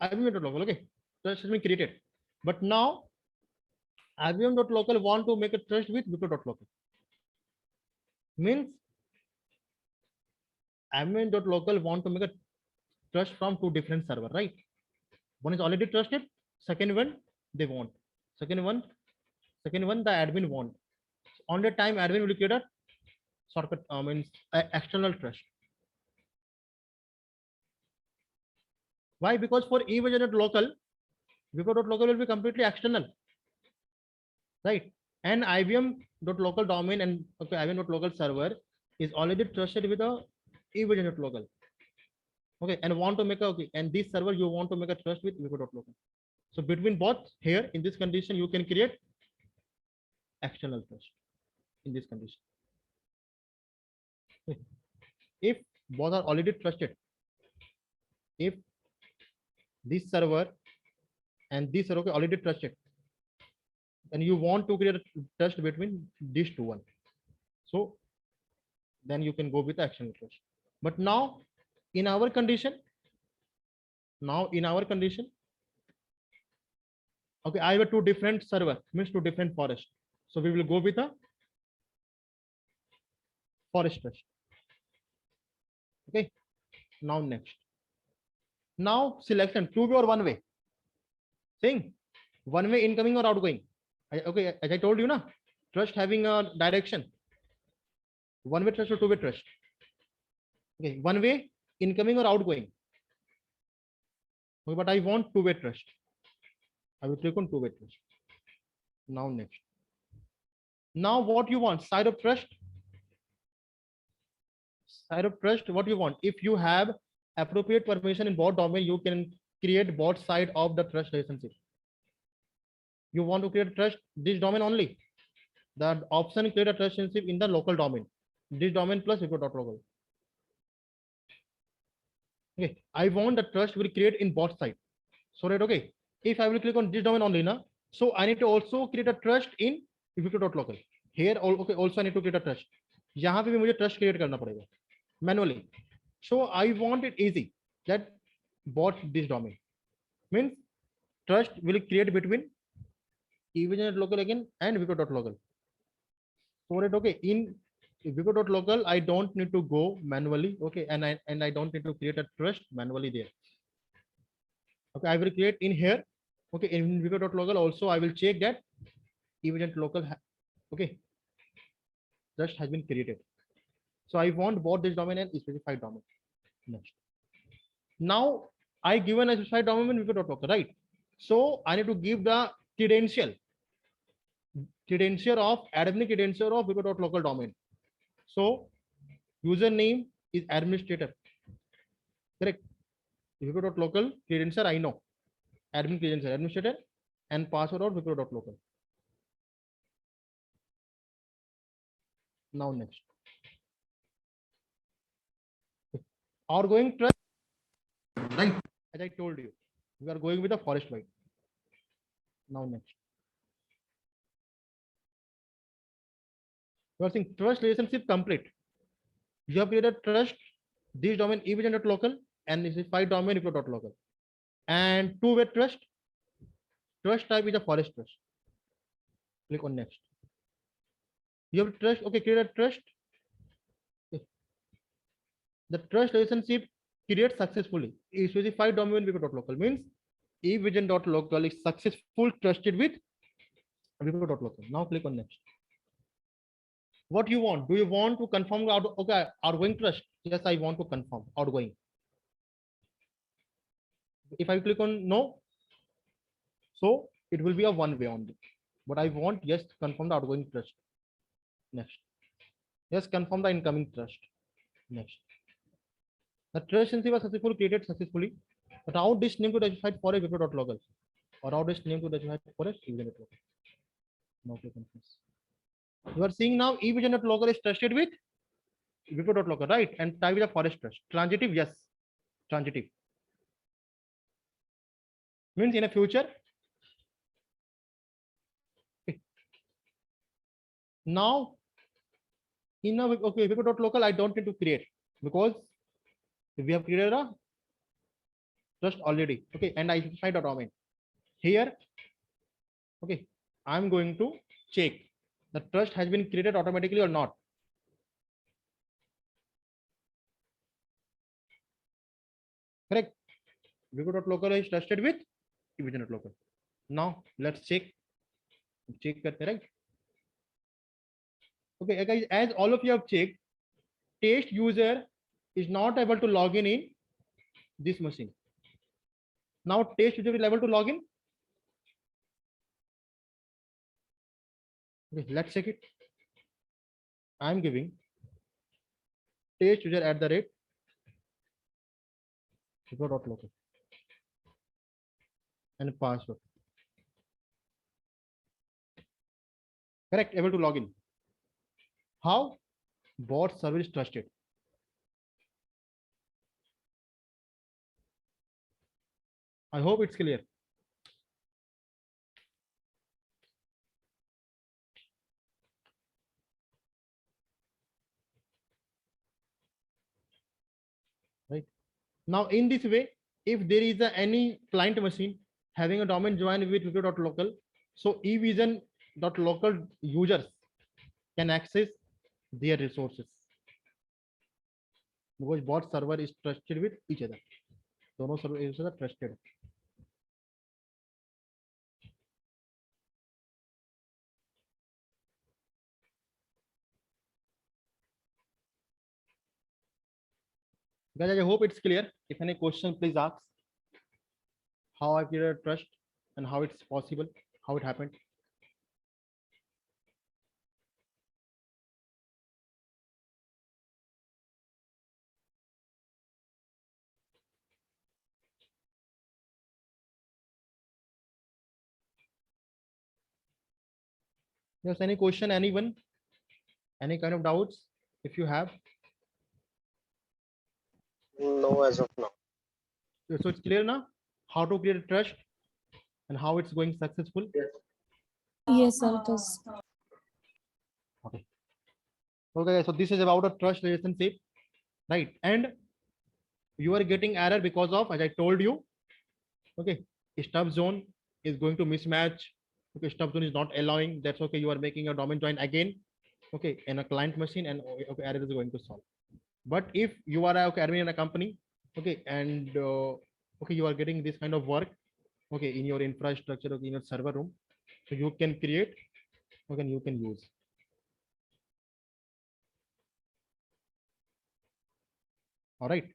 IBM.local. Okay, trust has been created. But now IBM.local want to make a trust with Wipro.local. Means IBM.local want to make a trust from two different server, right? One is already trusted, second one they want. Second one the admin want. On the time admin will create a shortcut, means external trust. Why? Because for EVJ.local, Wipro.local will be completely external, right? And IBM.local domain and IBM.local server is already trusted with a EVJ.local. Okay, and want to make a and this server you want to make a trust with Wipro.local. So between both, here in this condition you can create external trust in this condition. If both are already trusted, if this server and this server already trusted, and you want to create a trust between these two one, so then you can go with the external trust. But now in our condition, okay, I have a two different server, means two different forest. So we will go with a forest trust. Okay, now next. Now selection, two-way or one-way. Saying one-way incoming or outgoing. Okay, as I told you, trust having a direction. One-way trust or two-way trust. Okay, one-way incoming or outgoing. Okay, but I want two-way trust. I will click on two-way trust. Now next. Now what you want? Side of trust. Side of trust, what you want? If you have appropriate permission in both domain, you can create both side of the trust relationship. You want to create trust this domain only. The option create a trust relationship in the local domain. This domain plus Wipro.local. Okay, I want the trust will create in both side. So right, okay. If I will click on this domain only, so I need to also create a trust in Wipro.local. Here, okay, also I need to create a trust. यहाँ पे भी मुझे trust create करना पड़ेगा manually. So I want it easy that both this domain means trust will create between EVJ.local again and Wipro.local. So right, okay, in Wipro.local I don't need to go manually, okay, and I don't need to create a trust manually there. Okay, I will create in here. Okay, in Wipro.local also I will check that EVJ.local, okay, trust has been created. So I want both this domain and specified domain. Next. Now I given a specified domain in Wipro.local, right? So I need to give the credential of admin credential of Wipro.local domain. So username is administrator, correct? Wipro.local credential I know, admin credential administrator, and password of Wipro.local. Now next. Outgoing trust, right? As I told you, we are going with the forest wide. Now next. You are saying trust relationship complete. You have created trust, this domain EVJ.local and this is 5 domain Wipro.local. And two-way trust. Trust type is a forest trust. Click on next. You have trust, okay, create a trust. The trust relationship created successfully. Specified domain Wipro.local means EVJ.local is successful trusted with Wipro.local. Now click on next. What you want? Do you want to confirm okay, outgoing trust? Yes, I want to confirm outgoing. If I click on no, so it will be a one way only. But I want yes, confirm the outgoing trust. Next. Yes, confirm the incoming trust. Next. The trust relationship was successfully created successfully. But how this name to specified for a Wipro.local or how this name to specified for a EVJ.local. Now click on this. You are seeing now EVJ.local is trusted with Wipro.local, right? And type is a forest trust. Transitive, yes. Transitive. Means in a future. Okay. Now, in a okay, Wipro.local, I don't need to create because we have created a trust already. Okay, and I specified a domain. Here, okay, I'm going to check the trust has been created automatically or not. Correct. Vivo.local is trusted with ev.local. Now let's check. Check karte, right? Okay, guys, as all of you have checked, test user is not able to log in this machine. Now test user is able to log in. Okay, let's check it. I'm giving test user @vivo.local and password. Correct, able to log in. How? Bot service trusted. I hope it's clear. Right. Now in this way, if there is any client machine having a domain joined with vivo.local, so evision.local users can access their resources because bot server is trusted with each other. दोनों server is trusted. Guys, I hope it's clear. If any question, please ask. How I created trust and how it's possible, how it happened. Yes, any question, anyone? Any kind of doubts? If you have. No, as of now. So it's clear now how to create trust and how it's going successful. Yes, sir, it is. Okay. Okay, so this is about a trust relationship, right? And you are getting error because of, as I told you, okay, stub zone is going to mismatch. Okay, stub zone is not allowing. That's okay. You are making a domain join again, okay, in a client machine, and okay, error is going to solve. But if you are okay, admin in a company, okay, and okay, you are getting this kind of work, okay, in your infrastructure, okay, in your server room, so you can create, okay, you can use. All right.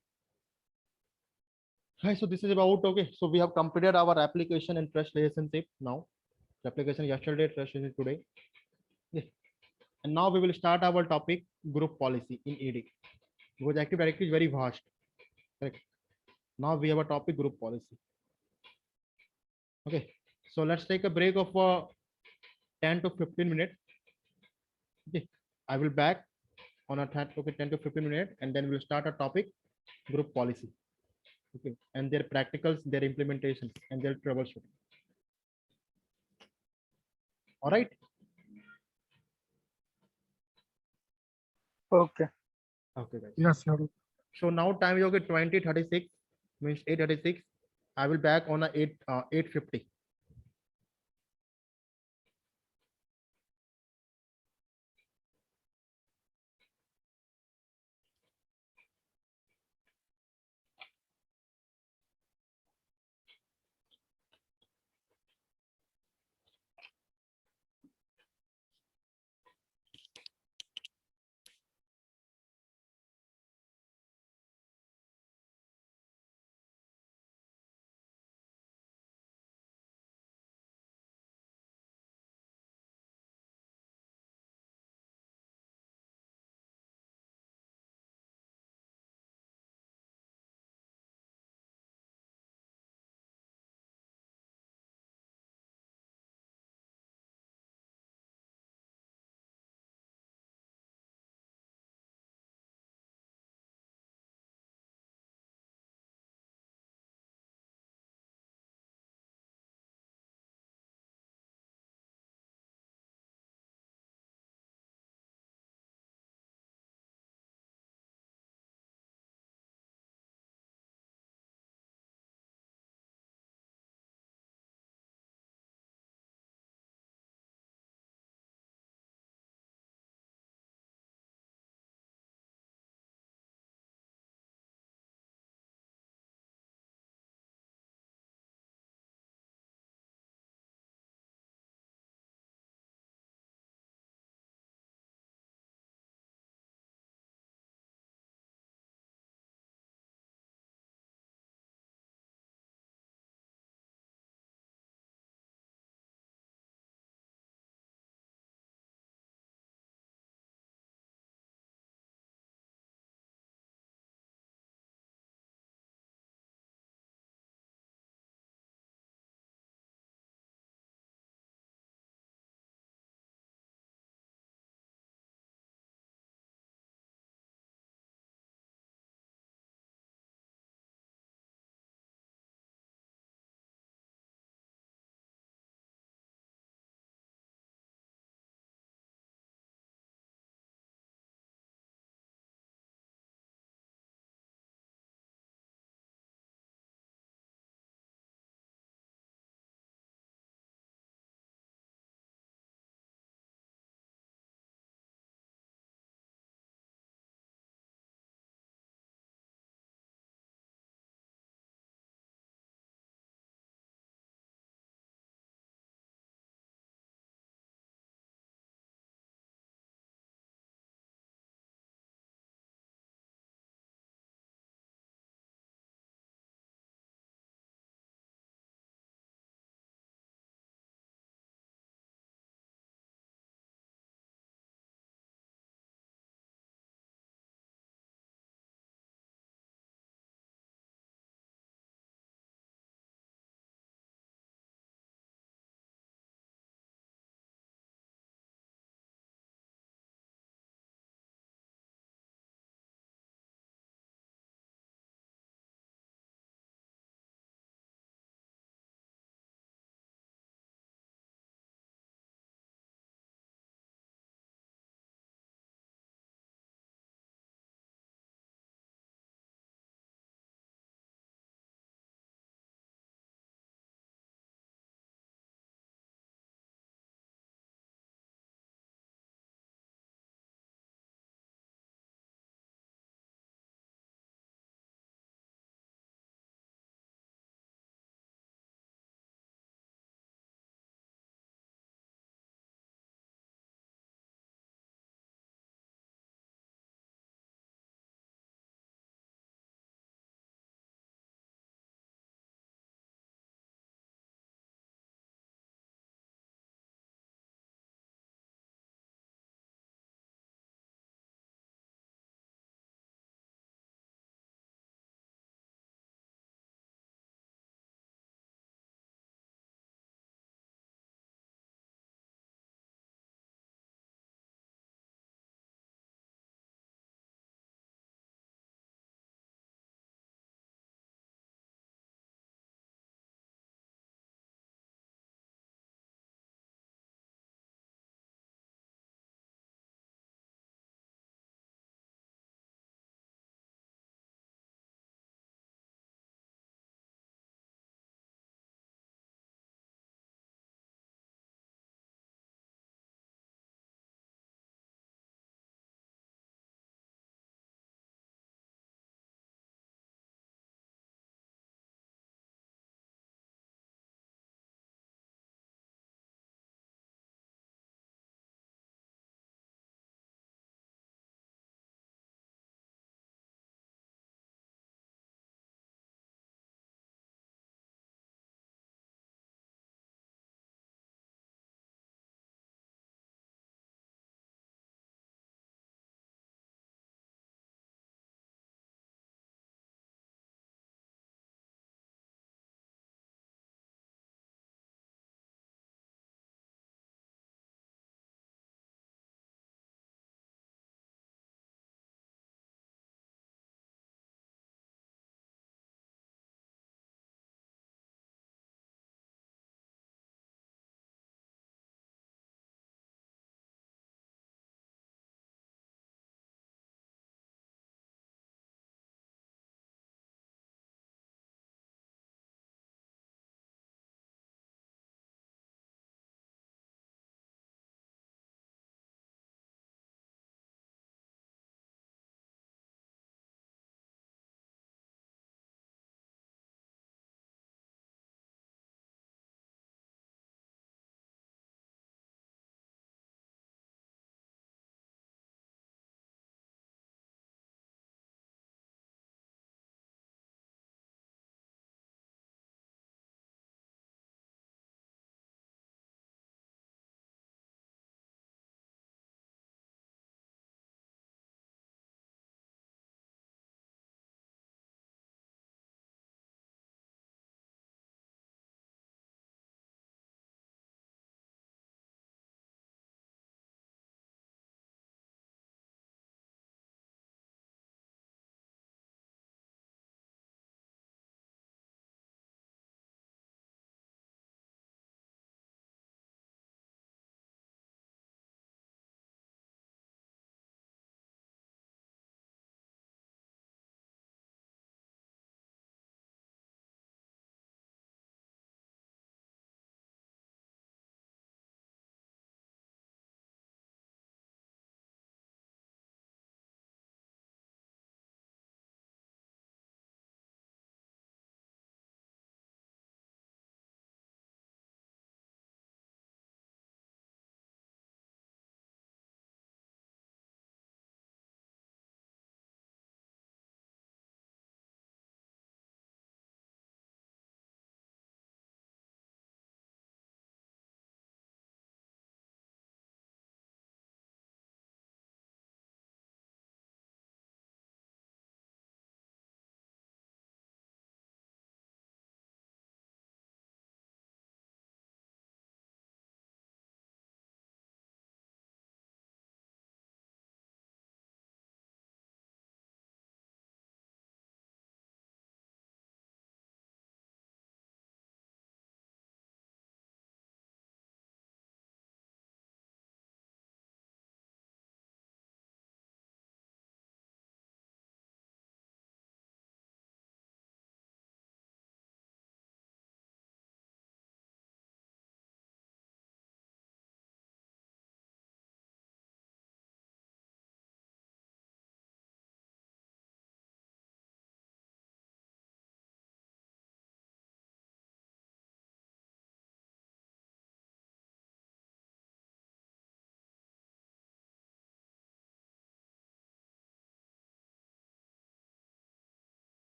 Hi, so this is about, okay, so we have completed our application and trust relationship. Now the application yesterday, trust relationship today. Yes. And now we will start our topic, group policy in ED, because Active Directory is very vast. Correct. Now we have a topic, group policy. Okay, so let's take a break of 10 to 15 minutes. Okay, I will back on a 10 to 15 minutes, and then we'll start a topic, group policy. Okay, and their practicals, their implementations, and their troubleshooting. All right. Okay. Okay, guys. Yes, sir. So now time is okay, 20:36 means 8:36. I will back on a 8:50.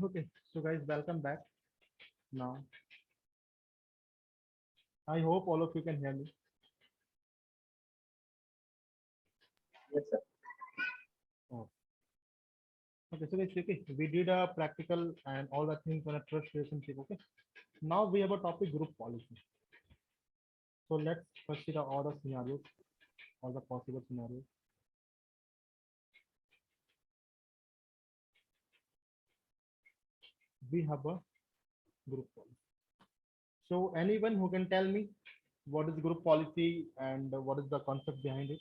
Okay, so guys, welcome back. Now, I hope all of you can hear me. Yes, sir. Oh. Okay, so guys, okay, we did a practical and all the things on a trust relationship. Okay, now we have a topic group policy. So let's consider all the scenarios, all the possible scenarios. We have a group policy. So anyone who can tell me what is group policy and what is the concept behind it?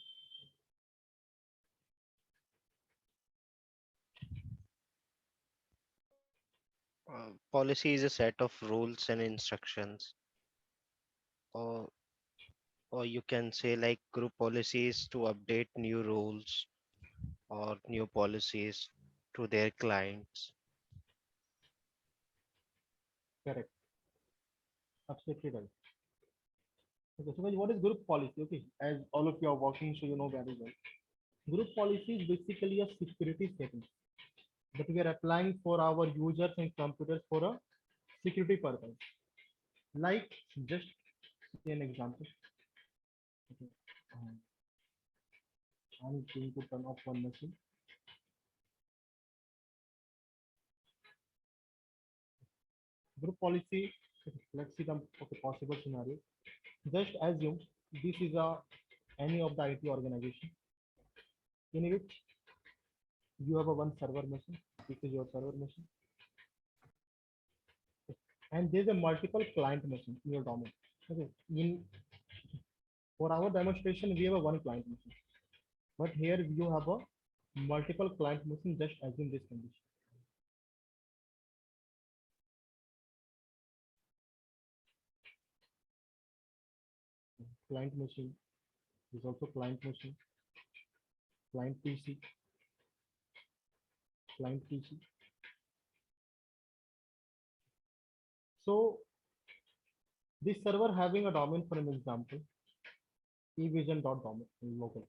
Policy is a set of rules and instructions, or you can say like group policies to update new rules or new policies to their clients. Correct. Absolutely right. Okay, so guys, what is group policy? Okay, as all of you are working, so you know very well. Group policy is basically a security setting that we are applying for our users and computers for a security purpose. Like, just see an example. Okay. I'm going to turn off one machine. Group policy, let's see the possible scenario. Just assume this is a any of the IT organization in which you have a one server machine. This is your server machine, and there's a multiple client machine in your domain. Okay, in for our demonstration, we have a one client machine, but here you have a multiple client machine. Just assume this condition. Client machine is also client machine, client PC, client PC. So this server having a domain, for an example, evision.domain local.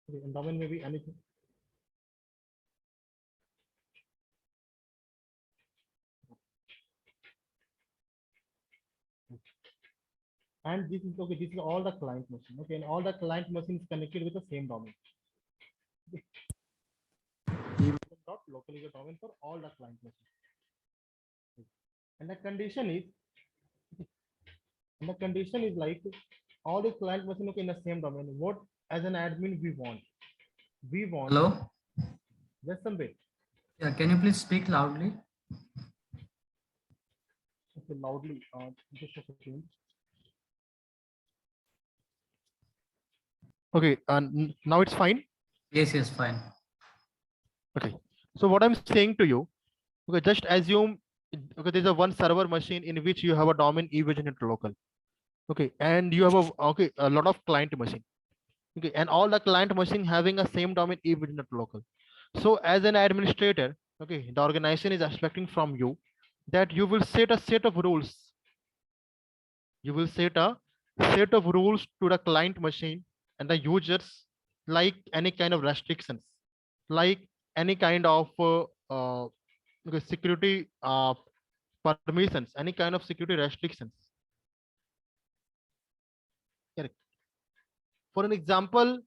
Okay, and domain may be anything. And this is okay. This is all the client machine. Okay, and all the client machines connected with the same domain. Dot local is a domain for all the client machines. And the condition is like all the client machine okay in the same domain. What as an admin we want? We want. Hello. Just some bit. Yeah, can you please speak loudly? Okay, loudly. Just a second. Okay, and now it's fine. Yes, fine. Okay, so what I'm saying to you, okay, just assume okay, there's a one server machine in which you have a domain evision local. Okay, and you have a lot of client machine. Okay, and all the client machine having a same domain evision local. So as an administrator, okay, the organization is expecting from you that you will set a set of rules. You will set a set of rules to the client machine and the users, like any kind of restrictions, like any kind of security permissions, any kind of security restrictions. Correct. For an example,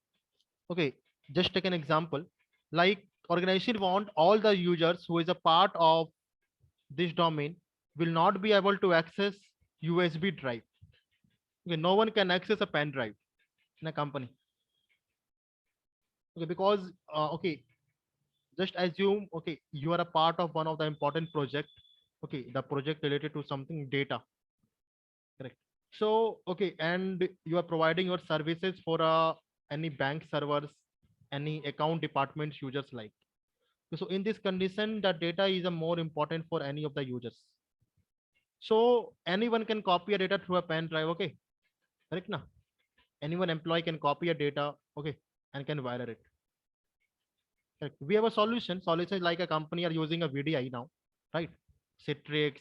okay, just take an example, like organization want all the users who is a part of this domain will not be able to access USB drive. Okay, no one can access a pen drive in a company. Okay, because okay, just assume okay, you are a part of one of the important project. Okay, the project related to something data. Correct. So okay, and you are providing your services for any bank servers, any account departments users like. So in this condition, the data is a more important for any of the users. So anyone can copy a data through a pen drive. Okay, correct now. Anyone employee can copy a data. Okay, and can wire it. Correct. We have a solution. Solution is like a company are using a VDI now, right? Citrix,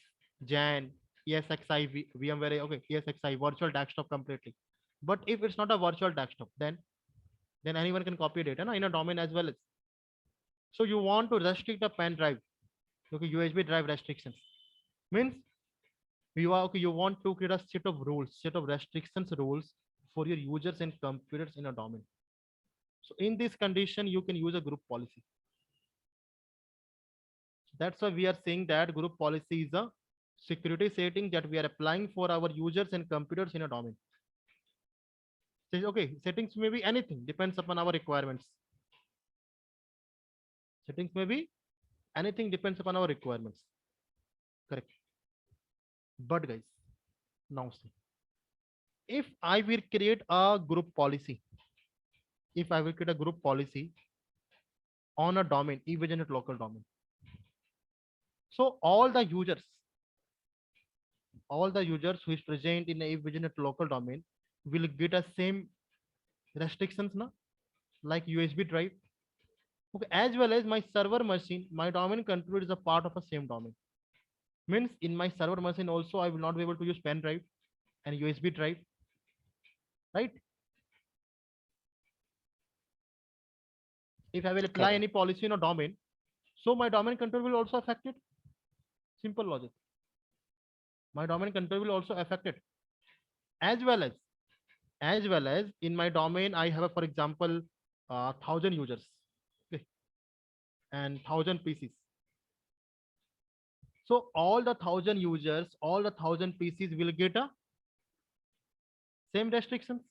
Jan, ESXi, VMware. Okay, ESXi virtual desktop completely. But if it's not a virtual desktop, then anyone can copy data in a domain as well as. So you want to restrict the pen drive. Okay, USB drive restrictions means you are okay. You want to create a set of rules, set of restrictions rules for your users and computers in a domain. So in this condition, you can use a group policy. That's why we are saying that group policy is a security setting that we are applying for our users and computers in a domain. Okay, settings may be anything, depends upon our requirements. Settings may be anything, depends upon our requirements. Correct. But guys, now see, if I will create a group policy, if I will create a group policy on a domain, even a local domain, so all the users who is present in a within a local domain will get a same restrictions na, like USB drive. Okay, as well as my server machine, my domain controller is a part of a same domain. Means in my server machine also I will not be able to use pen drive and USB drive, right? If I will apply any policy in a domain, so my domain controller will also affect it. Simple logic. My domain controller will also affect it. As well as in my domain I have, for example, 1,000 users, okay, and 1,000 PCs. So all the 1,000 users, all the 1,000 PCs will get a same restrictions,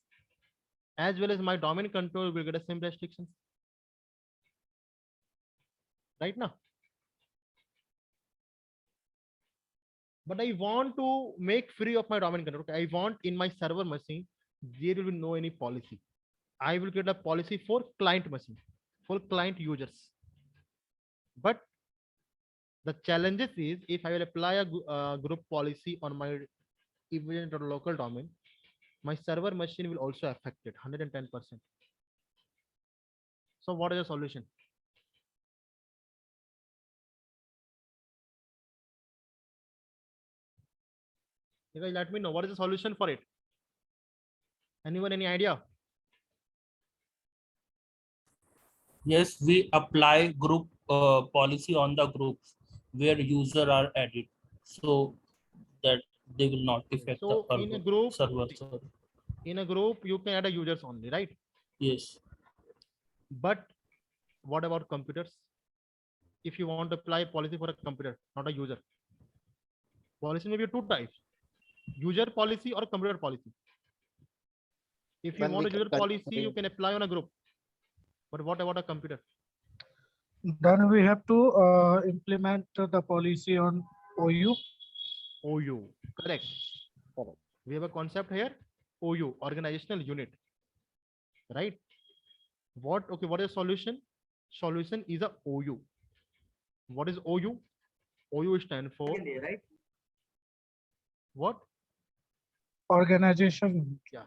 as well as my domain controller will get a same restrictions. Right now. But I want to make free of my domain controller. Okay, I want in my server machine, there will be no any policy. I will get a policy for client machine, for client users. But the challenges is if I will apply a group policy on my event or local domain, my server machine will also affect it 110%. So what is the solution? You guys let me know what is the solution for it. Anyone, any idea? Yes, we apply group policy on the groups where user are added, so that they will not affect so the in a group, server. In a group, you can add a users only, right? Yes. But what about computers? If you want to apply a policy for a computer, not a user, policy may be two types: user policy or computer policy. If you want a user policy, you can apply on a group. But what about a computer? Then we have to implement the policy on OU. OU, correct. We have a concept here, OU, organizational unit, right? What is the solution? Solution is a OU. What is OU? OU stand for right? what? Organization. Yeah,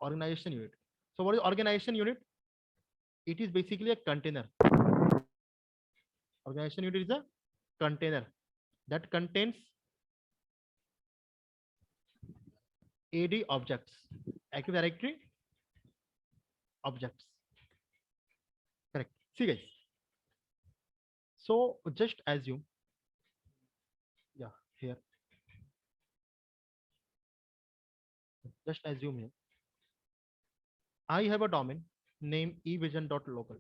organization unit. So what is organization unit? It is basically a container. Organization unit is a container that contains AD objects, Active Directory objects. Correct. See guys. So just assume, yeah, here. Just assume here. I have a domain named evision.local.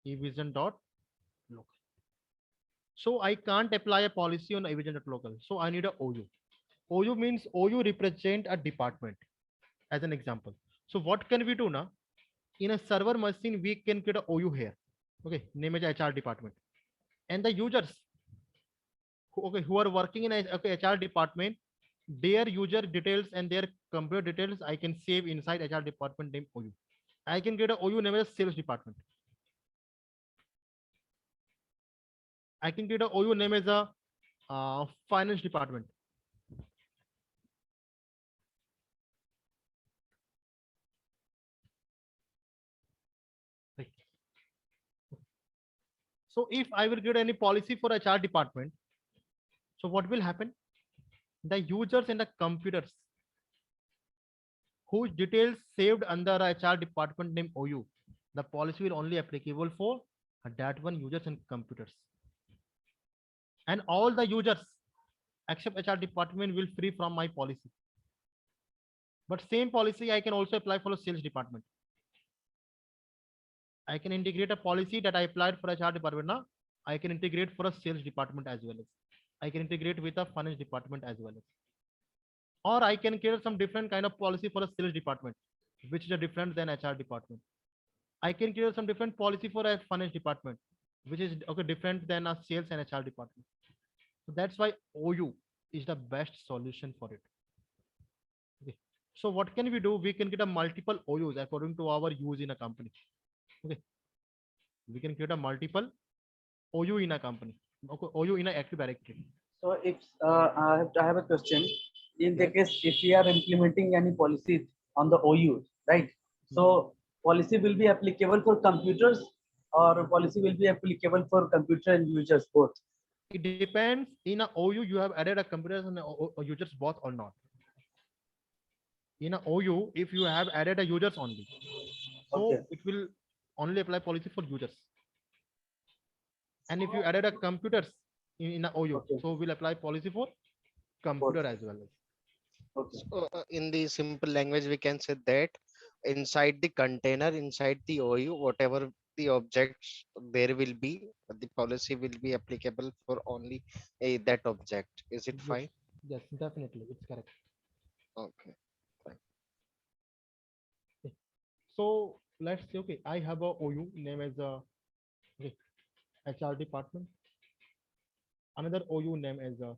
Evision.local. So I can't apply a policy on evision.local. So I need a OU. OU means OU represent a department as an example. So what can we do now? In a server machine, we can create a OU here. Okay, name is HR department. And the users who are working in a HR department, their user details and their computer details I can save inside HR department name OU. I can get a OU name as sales department. I can get a OU name as a finance department. Right. So if I will get any policy for HR department, so what will happen? The users and the computers whose details saved under HR department name OU, the policy will only applicable for that one users and computers, and all the users except HR department will free from my policy. But same policy I can also apply for a sales department. I can integrate a policy that I applied for HR department. Now I can integrate for a sales department as well as I can integrate with a finance department as well as, or I can create some different kind of policy for a sales department, which is a different than HR department. I can create some different policy for a finance department, which is okay different than a sales and HR department. So that's why OU is the best solution for it. Okay. So what can we do? We can get a multiple OUs according to our use in a company. Okay. We can create a multiple OU in a company. Okay. OU in a Active Directory. So if I have a question. In the case if we are implementing any policies on the OU, right? So policy will be applicable for computers, or policy will be applicable for computer and users both? It depends. In a OU, you have added a computers and a users both or not. In a OU, if you have added a users only, so it will only apply policy for users. And if you added a computers in a OU, so we'll apply policy for computer as well. So, in the simple language, we can say that inside the container, inside the OU, whatever the objects there will be, the policy will be applicable for only that object. Is it fine? Yes, definitely, it's correct. Okay, fine. Okay. So let's say, okay, I have a OU name as a HR department, another OU name as a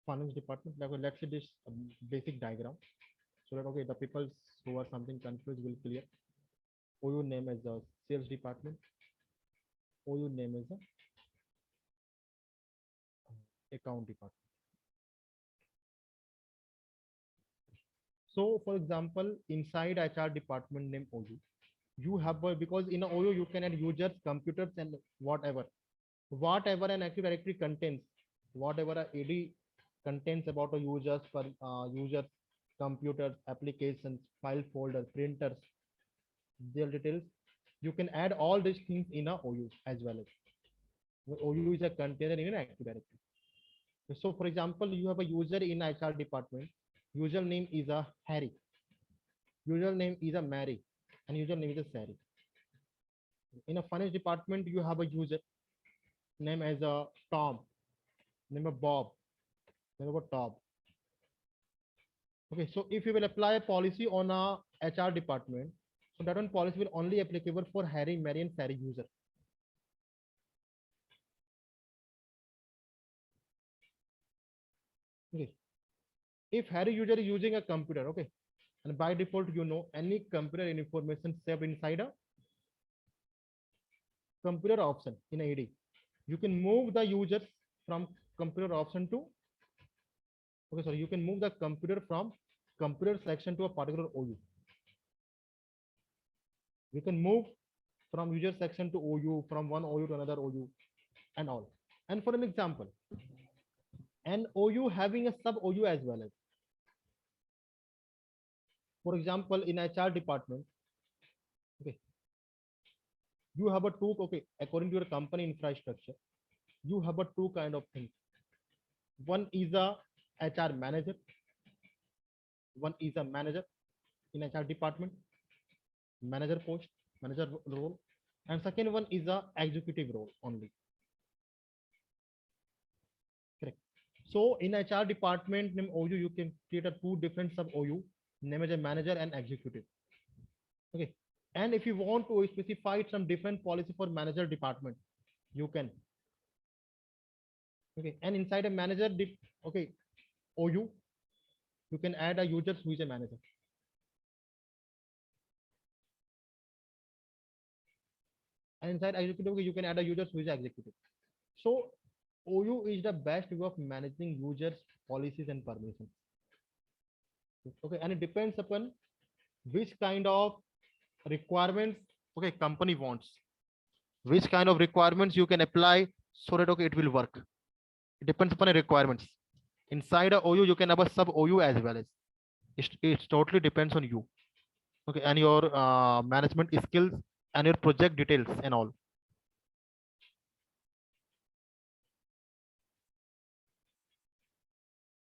finance department. Like, let's say this basic diagram, so that okay, the people who are something confused will clear. OU name as a sales department, OU name as a account department. So for example, inside HR department name OU, you have because in a OU you can add users, computers, and whatever an Active Directory contains, whatever a AD contains about a users, for users, computers, applications, file folder, printers, their details. You can add all these things in a OU as well as. OU is a container in an Active Directory. So for example, you have a user in HR department. User name is a Harry. User name is a Mary, and user name is a Sari. In a finance department, you have a user name as a Tom, name of Bob, name of Tom. Okay, so if you will apply a policy on a HR department, so that one policy will only applicable for Harry, Mary, and Sari user. Okay. If Harry user is using a computer, okay, and by default, you know, any computer information saved inside a computer option in AD, you can move the users from computer option to, okay, sorry, you can move the computer from computer selection to a particular OU. You can move from user section to OU, from one OU to another OU, and all. And for an example, an OU having a sub OU as well as. For example, in HR department, okay, you have a two, okay, according to your company infrastructure, you have a two kind of things. One is a HR manager. One is a manager in HR department, manager post, manager role. And second one is a executive role only. Correct. So in HR department name OU, you can create a two different sub OU, name as a manager and executive. Okay. And if you want to specify some different policy for manager department, you can. Okay. And inside a manager, okay, OU, you can add a user who is a manager. And inside executive, you can add a user who is executive. So OU is the best way of managing users, policies, and permissions. Okay, and it depends upon which kind of requirements, okay, company wants. Which kind of requirements you can apply so that okay, it will work. It depends upon the requirements. Inside a OU, you can have a sub OU as well as. It totally depends on you. Okay, and your management skills and your project details and all.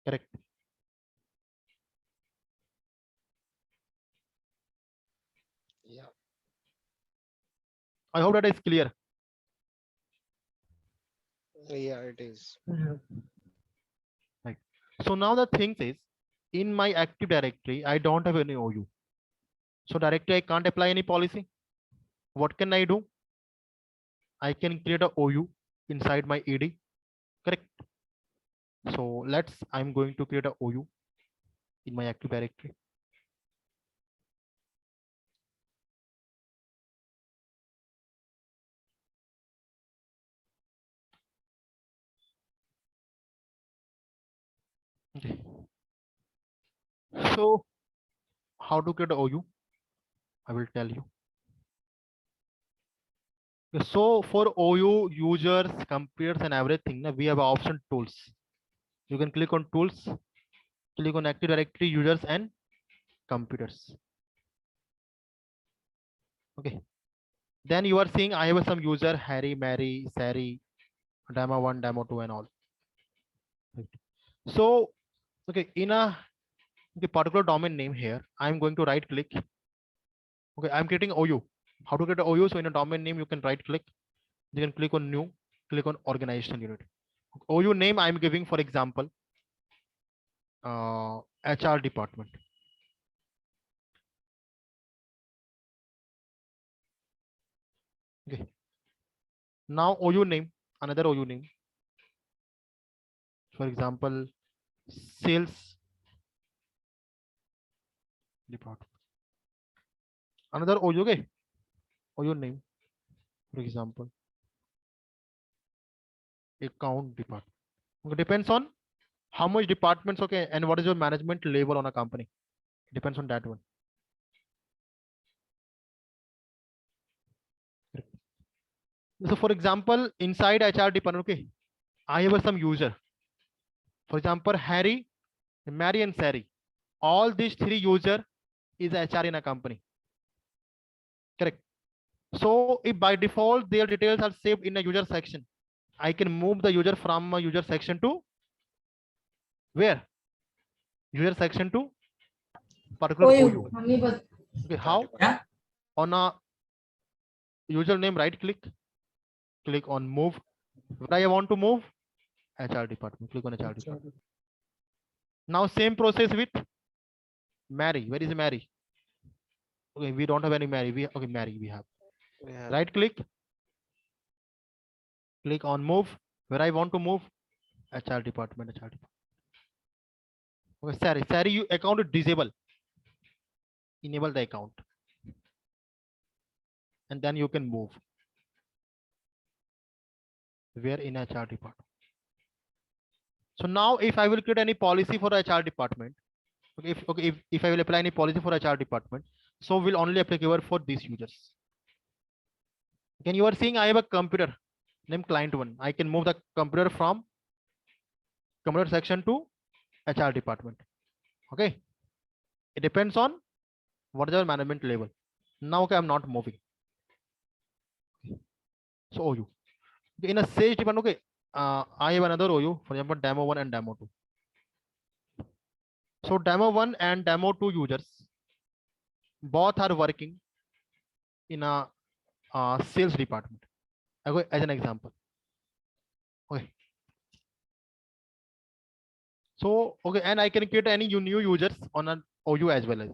Correct. Yeah. I hope that is clear. Yeah, it is. Right. So now the thing is, in my Active Directory, I don't have any OU. So directly I can't apply any policy. What can I do? I can create a OU inside my ED. Correct. So I'm going to create a OU in my Active Directory. Okay. So how to create a OU? I will tell you. So for OU users, computers and everything, we have option tools. You can click on tools, click on Active Directory users and computers. Okay. Then you are seeing I have some user Harry, Mary, Sari, demo 1, demo 2 and all. Right. So okay, in a particular domain name here, I'm going to right click. Okay, I'm creating OU. How to get an OU? So in a domain name, you can right click. You can click on new, click on organization unit. OU name I'm giving, for example, HR department. Okay. Now OU name, another OU name. For example, sales department. Another OU, okay. OU name, for example, account department. Okay, depends on how much departments, okay, and what is your management level on a company. Depends on that one. So for example, inside HR department, okay, I have some user. For example, Harry, Mary and Sari. All these three user is HR in a company. Correct. So if by default their details are saved in a user section, I can move the user from a user section to where? User section to particular OU. Okay, how? Yeah. On a username, right click on move. Where I want to move? HR department. Click on HR department. Now same process with Mary. Where is Mary? Okay, we don't have any Mary. Mary we have. Yeah. Right click on move. Where I want to move? HR department. Okay, Sari, you account is disable. Enable the account. And then you can move. Where in HR department. So now if I will create any policy for HR department, if I will apply any policy for HR department, so will only applicable for these users. Again, you are seeing I have a computer named client1. I can move the computer from computer section to HR department. Okay. It depends on what is our management level. Now, okay, I'm not moving. So OU. In a sage department, okay, I have another OU, for example, demo 1 and demo 2. So demo 1 and demo 2 users, both are working in a sales department. I go as an example. Okay. So, okay, and I can create any new users on an OU as well as,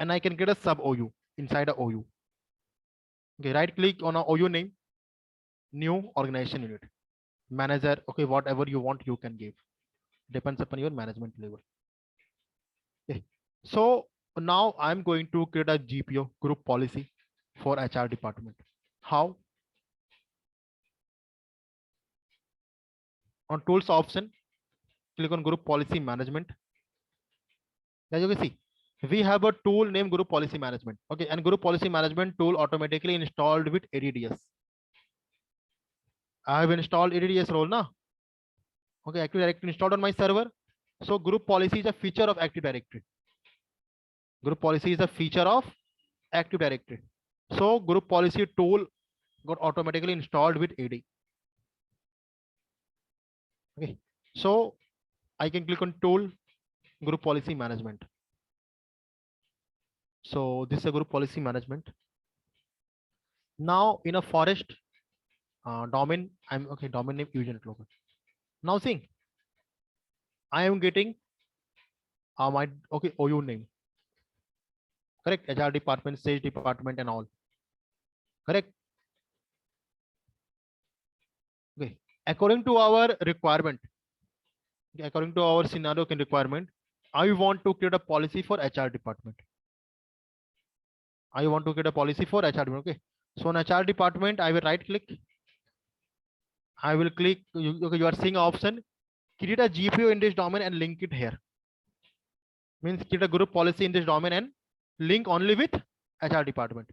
and I can create a sub OU inside a OU. Okay, right click on a OU name, new organization unit, manager. Okay, whatever you want, you can give. Depends upon your management level. Okay. So now I'm going to create a GPO group policy for HR department. How? On tools option, click on group policy management. As you can see, we have a tool named group policy management. Okay, and group policy management tool automatically installed with ADDS. I have installed ADDS role now. Okay, Active Directory installed on my server. So group policy is a feature of Active Directory. Group policy is a feature of Active Directory. So group policy tool got automatically installed with AD. Okay, so I can click on tool, group policy management. So this is a group policy management. Now in a forest domain, I'm okay, domain name user local. Now see, I am getting my okay OU name. Correct, HR department, sales department and all. Correct. Okay, according to our requirement, according to our scenario and requirement, I want to create a policy for HR department. I want to create a policy for HR department. Okay, so in HR department, I will right click. I will click. Okay, you are seeing option. Create a GPO in this domain and link it here. Means create a group policy in this domain and link only with HR department.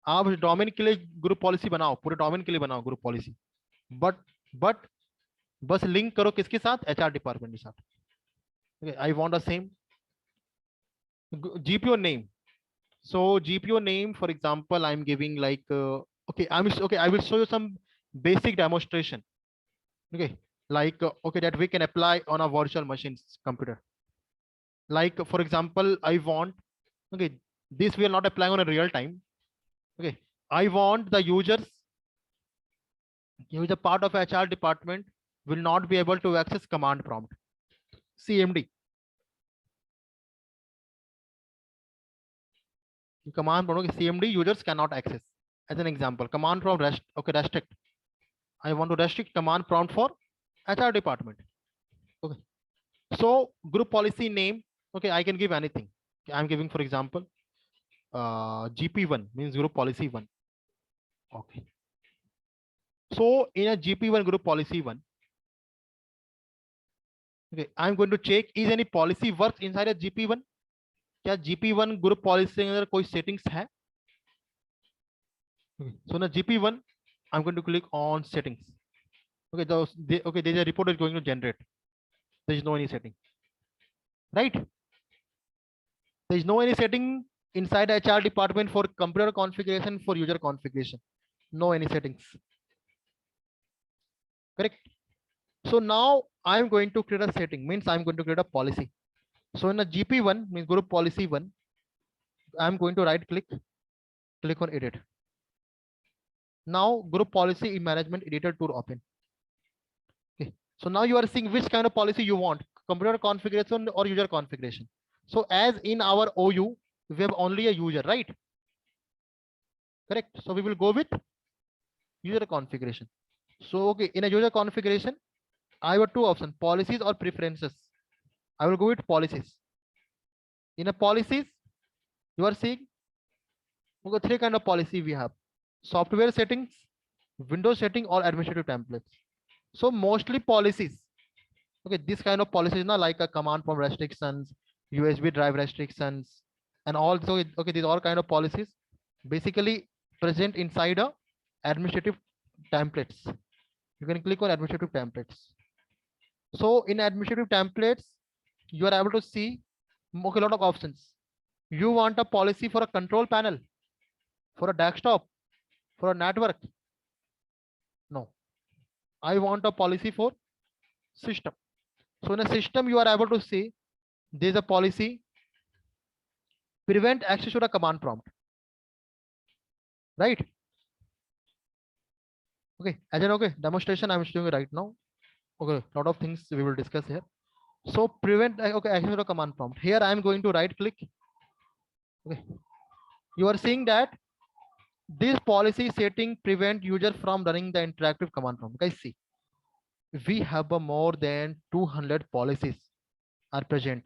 आप domain के लिए group policy बनाओ, पूरे domain के लिए बनाओ group policy, but बस link करो किसके साथ, एचआर डिपार्टमेंट के साथ. I want the same GPO name. So GPO name, for example, I'm giving like okay, I will show you some basic demonstration. Okay, like okay, that we can apply on a virtual machines computer. Like for example, I want, okay, this will not apply on a real time. Okay, I want the users, user part of HR department will not be able to access command prompt, CMD. Command prompt, okay, CMD users cannot access. As an example, command prompt rest, okay, restrict. I want to restrict command prompt for HR department. Okay, so group policy name, okay, I can give anything. I'm giving, for example, GP1 means group policy 1. Okay, so in a GP1 group policy 1, okay, I'm going to check is any policy works inside a GP1. क्या GP1 group policy के अंदर कोई settings है? So na GP1, I'm going to click on settings. Okay, there's a report is going to generate. There is no any setting, right? There is no any setting inside HR department for computer configuration, for user configuration. No any settings. Correct. So now I'm going to create a setting, means I'm going to create a policy. So in a GP1 means group policy 1, I'm going to right click on edit. Now group policy management editor tool open. Okay, so now you are seeing which kind of policy you want, computer configuration or user configuration. So as in our OU, we have only a user, right? Correct. So we will go with user configuration. So okay, in a user configuration, I have two options, policies or preferences. I will go with policies. In a policies, you are seeing okay, three kind of policy we have: software settings, Windows setting, or administrative templates. So mostly policies. Okay, this kind of policies now like a command prompt restrictions, USB drive restrictions, and also okay, these all kind of policies basically present inside a administrative templates. You can click on administrative templates. So in administrative templates, you are able to see okay, a lot of options. You want a policy for a control panel, for a desktop, for a network? No, I want a policy for system. So in a system, you are able to see there's a policy prevent access to the command prompt, right? Okay, as an okay demonstration I'm showing right now. Okay, a lot of things we will discuss here. So prevent okay access to the command prompt. Here I am going to right click. Okay, you are seeing that this policy setting prevent user from running the interactive command prompt. Guys, see, we have a more than 200 policies are present.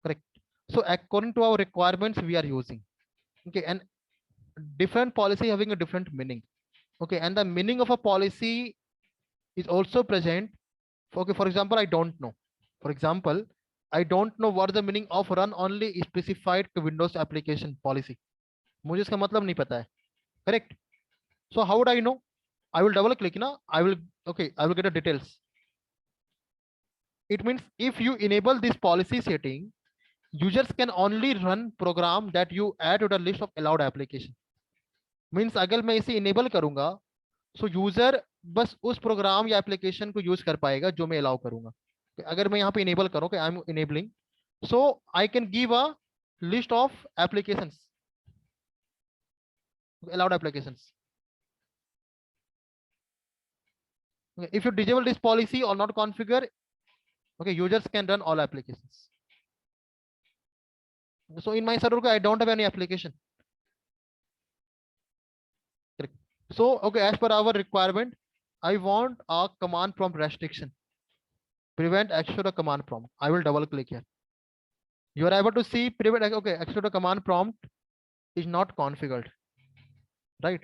Correct. So according to our requirements, we are using. Okay, and different policy having a different meaning. Okay, and the meaning of a policy is also present. Okay, for example, I don't know. For example, I don't know what the meaning of run only specified Windows application policy. मुझे इसका मतलब नहीं पता है. Correct. So how would I know? I will double click now. I will get the details. It means if you enable this policy setting, users can only run program that you add to the list of allowed application. Means अगर मैं इसे enable करूंगा, so user बस उस program या application को use कर पाएगा जो मैं allow करूंगा. अगर मैं यहाँ पे इनेबल करूँ, I am enabling, so I can give a list of applications, allowed applications. Okay, if you disable this policy or not configure, okay, users can run all applications. So in my server, I don't have any application. Correct. So okay, as per our requirement, I want a command prompt restriction. Prevent access to the command prompt. I will double click here. You are able to see prevent, okay, access to the command prompt is not configured, right?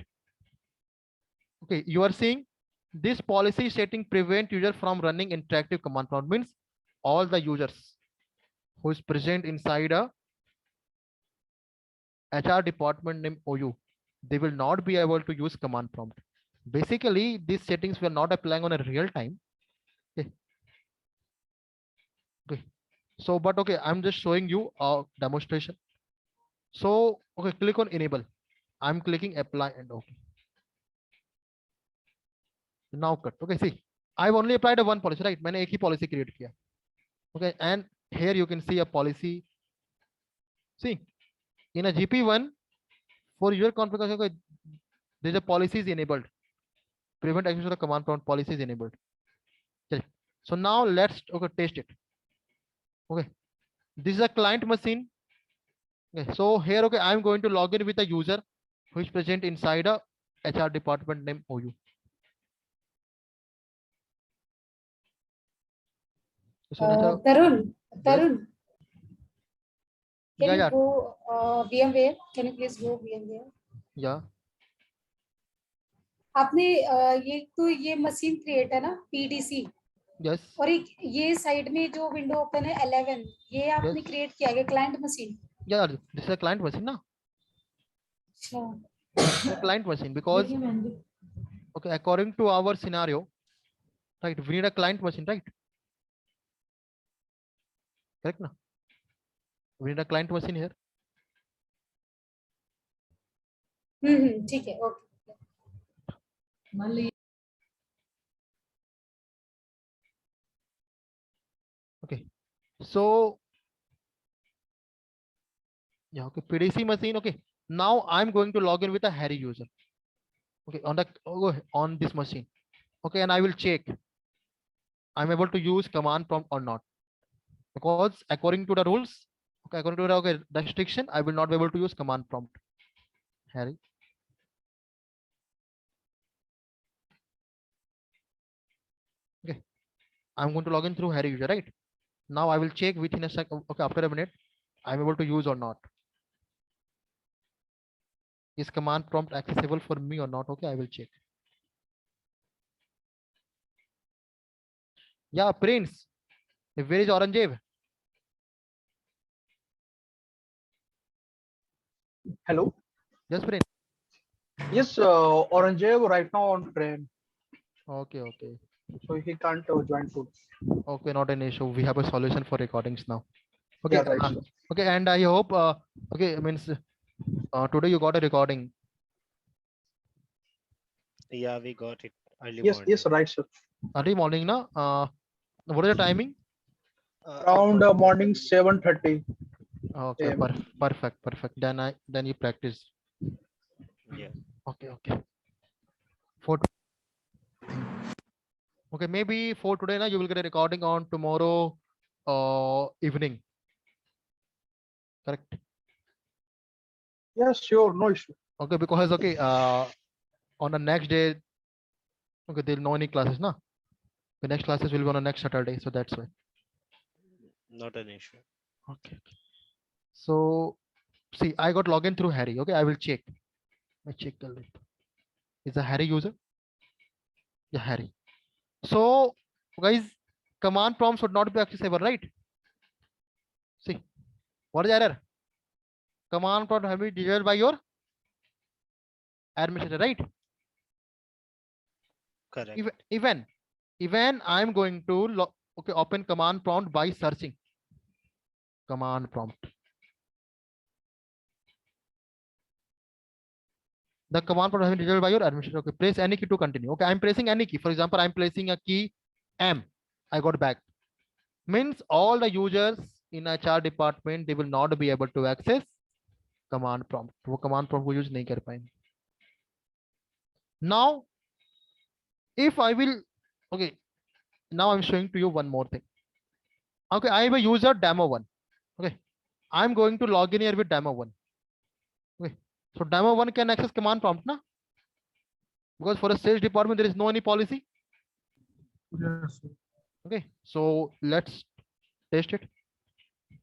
Okay, you are seeing this policy setting prevent user from running interactive command prompt, means all the users who is present inside a HR department name OU, they will not be able to use command prompt. Basically, these settings were not applying on a real time. Okay. Okay. So, but okay, I'm just showing you a demonstration. So, okay, click on enable. I'm clicking apply and okay. Now cut. Okay, see, I've only applied a one policy, right? मैंने एक ही policy create किया. Okay, and here you can see a policy. See, in a GP1 for your configuration, okay, there's a policy is enabled. Prevent access to the command prompt policy is enabled. Okay. So now let's okay test it. Okay, this is a client machine. Okay, so here okay, I'm going to log in with a user who is present inside a HR department name OU. Tarun, Yes. can Yeah, you go VMware? Can you please go VMware? Yeah. आपने ये machine create है ना PDC, Yes. और एक ये side में जो window open है 11, ये आपने क्रिएट किया है client machine? Yeah, this is a client machine, na? अच्छा. Client machine, because okay, according to our scenario, right, we need a client machine, right? Correct, na? We need a client machine here. ठीक है, okay. Okay, so yeah, okay, PDC machine. Okay, now I'm going to log in with a Harry user. Okay, on this machine. Okay, and I will check I'm able to use command prompt or not, because according to the rules, okay, according to the okay, restriction, I will not be able to use command prompt. Harry. Okay, I'm going to log in through Harry user, right? Now I will check within a second. Okay, after a minute, I'm able to use or not. Is command prompt accessible for me or not? Okay, I will check. Yeah, Prince. Where is Orange? Hello. Yes, Prince. Yes, Orange right now on train. Okay, okay. So he can't join food. Okay, not an issue. We have a solution for recordings now. Okay, Yeah, right, okay, and I hope okay, means today you got a recording. Yeah, we got it early Yes, morning. yes, right, sir. Early morning, na? What is the timing? Around morning 7:30. Okay, perfect. Then you practice. Yeah. Okay. Okay, maybe for today, na, you will get a recording on tomorrow evening. Correct. Yes, sure, no issue. Okay, because okay, on the next day, okay, there'll no any classes, na? The next classes will be on the next Saturday, so that's why. Not an issue. Okay. So see, I got login through Harry. Okay, I will check. I check the list. Is a Harry user? Yeah, Harry. So guys, command prompt should not be accessible, right? See, what is error? Command prompt have been delivered by your administrator, right? Correct. Even I'm going to okay, open command prompt by searching command prompt. The command prompt has been delivered by your administrator. Okay, press any key to continue. Okay, I'm pressing any key. For example, I'm pressing a key M. I got back. Means all the users in HR department, they will not be able to access command prompt. वो command prompt को use नहीं कर पाएंगे. Now, if I will, okay, now I'm showing to you one more thing. Okay, I have a user demo one. Okay, I'm going to log in here with demo one. Okay, so demo one can access command prompt, na? Because for a sales department there is no any policy. Yes. Okay, so let's test it.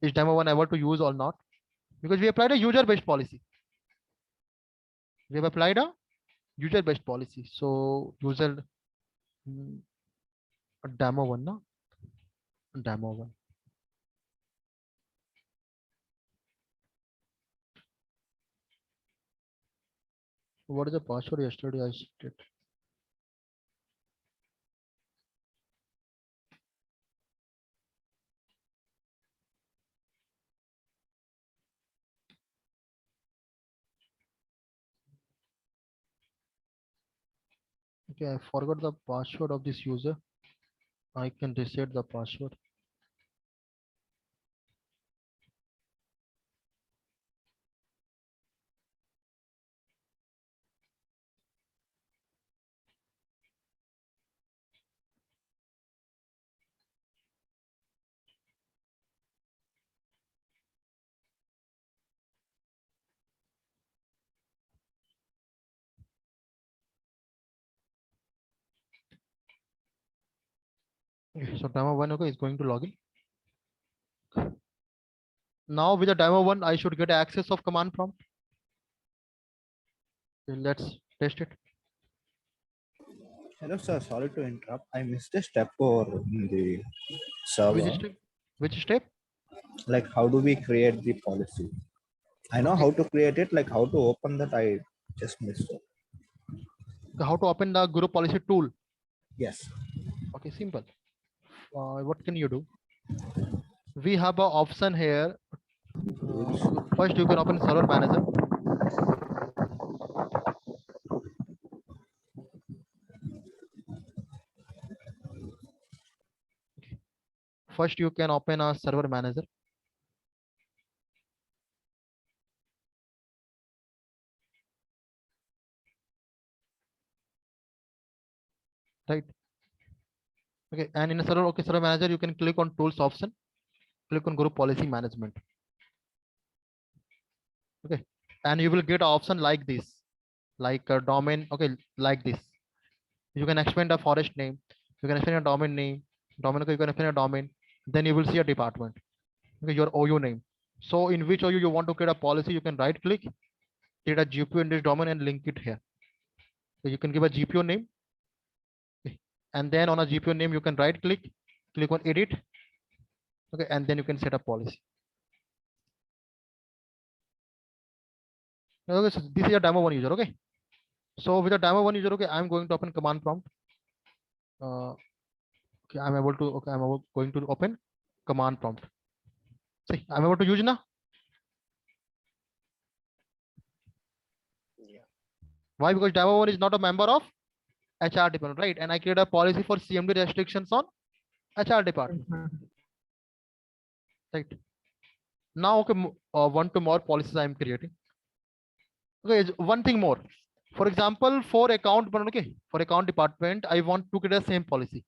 Is demo one able to use or not? Because we applied a user-based policy. We have applied a user-based policy. So user demo one, na? Demo one. What is the password yesterday I set? Okay, I forgot the password of this user. I can reset the password. Okay, so demo one, okay, is going to log in. Now with the demo one, I should get access of command prompt. Okay, let's test it. Hello, sir. Sorry to interrupt. I missed a step over in the server. Which step? Which step? Like, how do we create the policy? I know how to create it. Like, how to open that, I just missed it. How to open the group policy tool? Yes. Okay, simple. What can you do? We have an option here. First, you can open server manager. First, you can open a server manager. Right. Okay, and in a server manager, you can click on tools option, click on group policy management. Okay, and you will get an option like this, like a domain. Okay, like this. You can expand a forest name. You can expand a domain name. Domain. You can expand a domain. Then you will see a department. Okay, your OU name. So in which OU you want to create a policy, you can right click, create a GPO in this domain and link it here. So you can give a GPO name. Okay. And then on a GPO name, you can right click on edit. Okay, and then you can set a policy. Okay, so this is a demo one user. Okay, so with a demo one user, okay, I'm going to open command prompt. Okay, I'm able to. Okay, I'm going to open command prompt. See, I'm able to use now. Yeah. Why? Because demo one is not a member of HR department, right? And I create a policy for CMD restrictions on HR department. Right. Now, okay, one to more policies I'm creating. Okay, one thing more. For example, for account department, I want to create the same policy,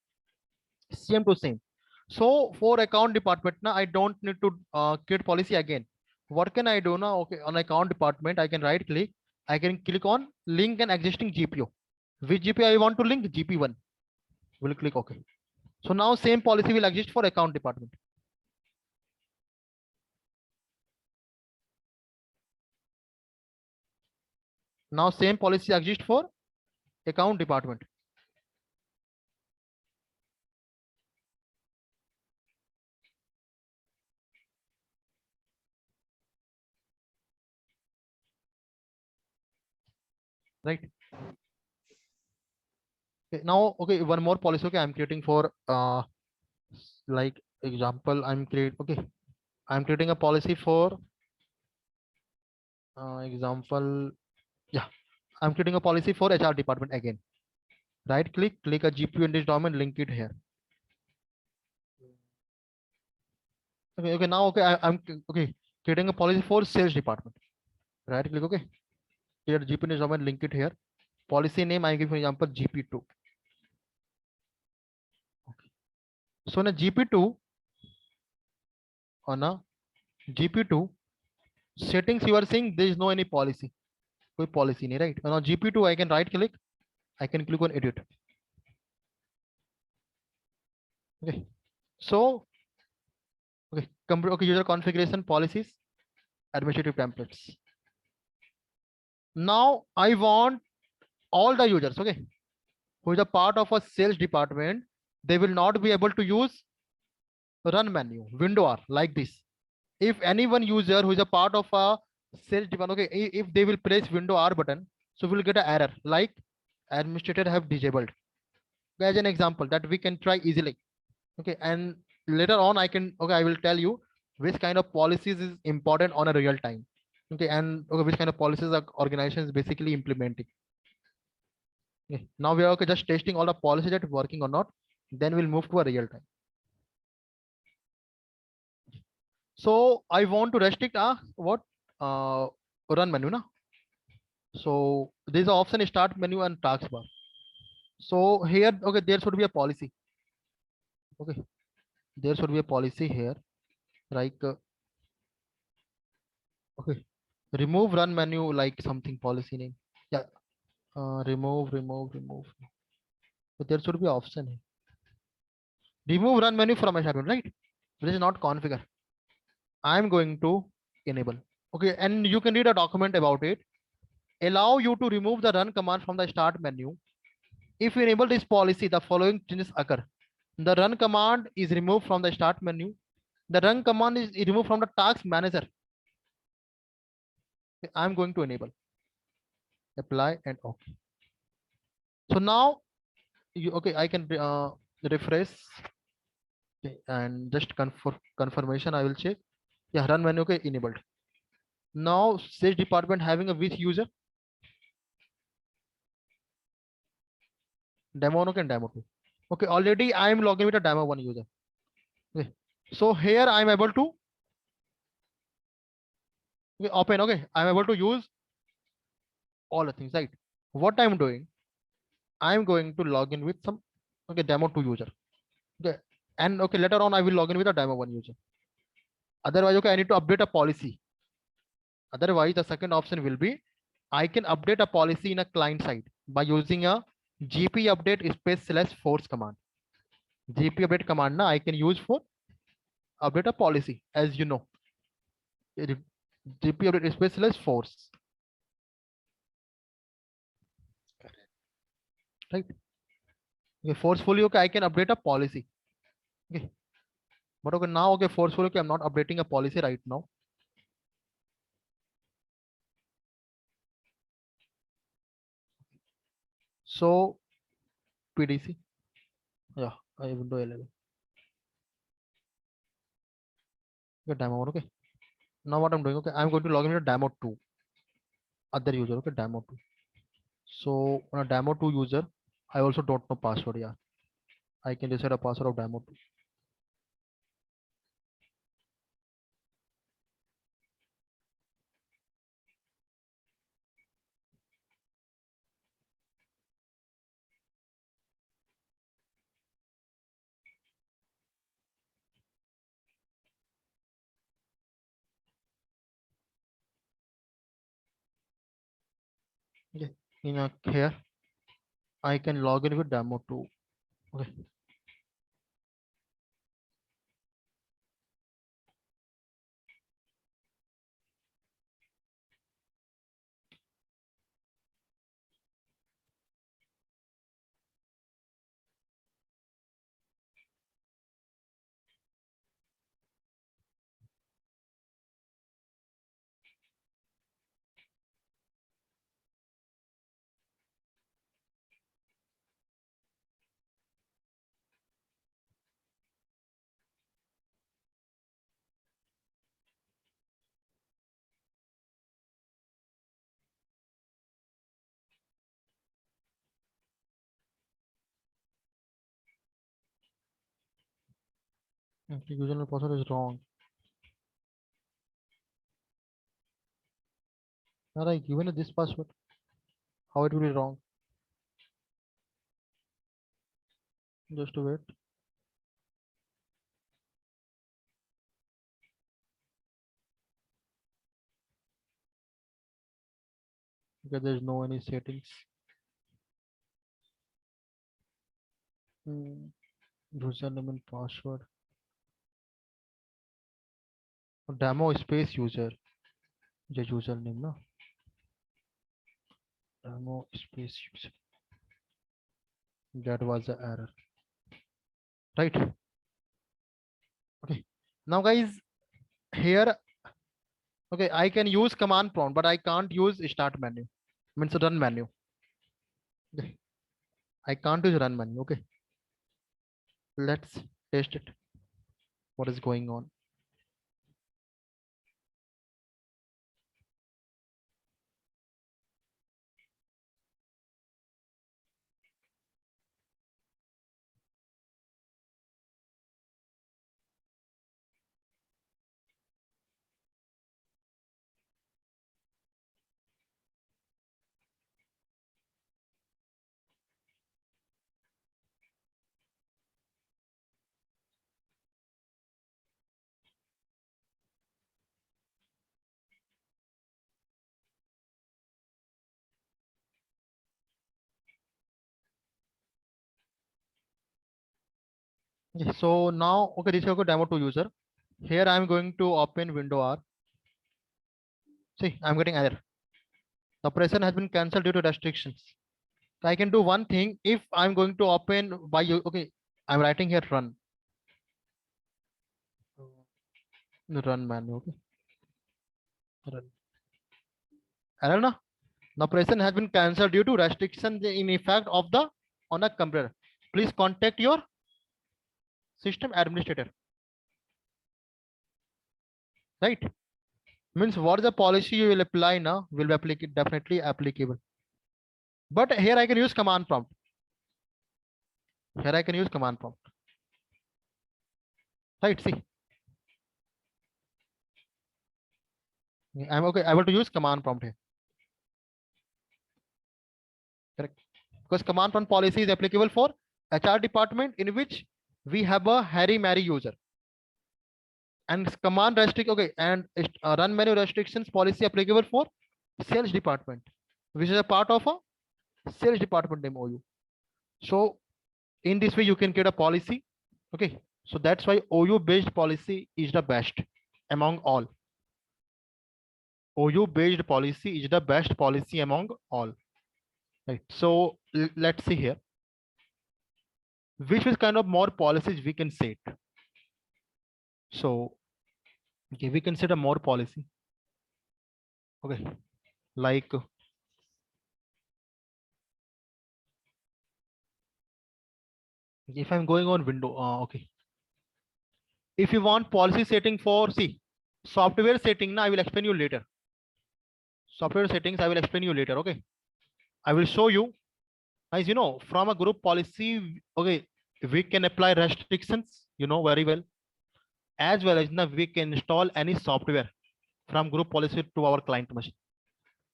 same to same. So for account department, now I don't need to create policy again. What can I do now? Okay, on account department, I can right click. I can click on link an existing GPO. Which GPO I want to link? GP1. We'll click OK. So now same policy will exist for account department. Now same policy exists for account department. Right. Okay, now, okay, one more policy. Okay, I'm creating for like example, I'm creating a policy for example. Yeah, I'm creating a policy for HR department again. Right click a GPU in this domain, link it here. Okay, now I'm okay creating a policy for sales department. Right click, okay. Here GP domain, link it here. Policy name I give for example GP2. Okay. So in a GP2 on a GP2 settings you are saying there is no any policy. कोई policy नहीं, right? Now GP2 I can right click, I can click on edit. Okay. So okay, okay, user configuration policies, administrative templates. Now I want all the users, okay, who is a part of a sales department, they will not be able to use run menu, window R like this. If any one user who is a part of a sales department, okay, if they will press window R button, so we'll get an error like administrator have disabled. As an example that we can try easily. Okay, and later on I can, okay, I will tell you which kind of policies is important on a real time. Okay, and okay, which kind of policies are organizations basically implementing. Okay, now we are okay just testing all the policies that working or not, then we'll move to a real time. So I want to restrict what run menu na. So there's an option start menu and taskbar. So here, okay, there should be a policy. Okay, there should be a policy here, like okay, remove run menu like something policy name. Yeah, remove. But there should be option here. Remove run menu from a shadowing, right? This is not configure. I'm going to enable. Okay, and you can read a document about it. Allow you to remove the run command from the start menu. If you enable this policy, the following changes occur. The run command is removed from the start menu. The run command is removed from the task manager. Okay, I'm going to enable. Apply and okay. So now, okay, I can refresh. Okay, and just confirmation I will check. Yeah, run menu okay enabled. Now sales department having a which user? Demo 1 and demo 2. Okay, already I am logging with a demo 1 user. Okay, so here I am able to open. Okay, I am able to use all the things, right? What I'm doing, I'm going to log in with some demo 2 user. Okay, and okay, later on I will log in with a demo 1 user. Otherwise, okay, I need to update a policy. Otherwise, the second option will be I can update a policy in a client side by using a gp update /force command. Gp update command na I can use for update a policy, as you know. Gp update /force. Right? Okay, forcefully, okay, I can update a policy. Okay, but okay, now okay, forcefully, okay, I'm not updating a policy right now. So PDC, yeah, I window 11. Okay, demo 1, okay. Now what I'm doing, okay, I'm going to log in to demo 2. Other user, okay, demo 2. So on a demo 2 user, I also don't know password. Yeah, I can reset a password of demo 2. Okay, in a here, I can log in with demo 2. Okay. Okay, username password is wrong. Now I given this password, how it will be wrong? Just wait. Because there's no any settings. Username and password. Demo space user. The username, no? Demo space user. That was the error. Right. Okay. Now guys, here, okay, I can use command prompt, but I can't use start menu. Means run menu. Okay. I can't use run menu. Okay. Let's test it. What is going on? Okay, so now, okay, this is a demo to user. Here I'm going to open window R. See, I'm getting error. The operation has been cancelled due to restrictions. So I can do one thing. If I'm going to open by you, okay, I'm writing here run. Run menu. Okay. Run. Error na? The operation has been cancelled due to restrictions in effect of the on a computer. Please contact your system administrator. Right? Means what the policy you will apply now will be definitely applicable. But here I can use command prompt. Here I can use command prompt. Right? See. I'm okay. I want to use command prompt here. Correct. Because command prompt policy is applicable for HR department in which we have a Harry Mary user. And command restrict, okay, and run menu restrictions policy applicable for sales department, which is a part of a sales department MOU. So in this way you can get a policy. Okay, so that's why OU based policy is the best among all. OU based policy is the best policy among all. Right. So let's see here. Which is kind of more policies we can set. So okay, we can set a more policy. Okay, like if I'm going on window, okay. If you want policy setting for software setting, now I will explain you later. Software settings I will explain you later. Okay, I will show you. As you know, from a group policy, okay, we can apply restrictions, you know very well, as well as now we can install any software from group policy to our client machine.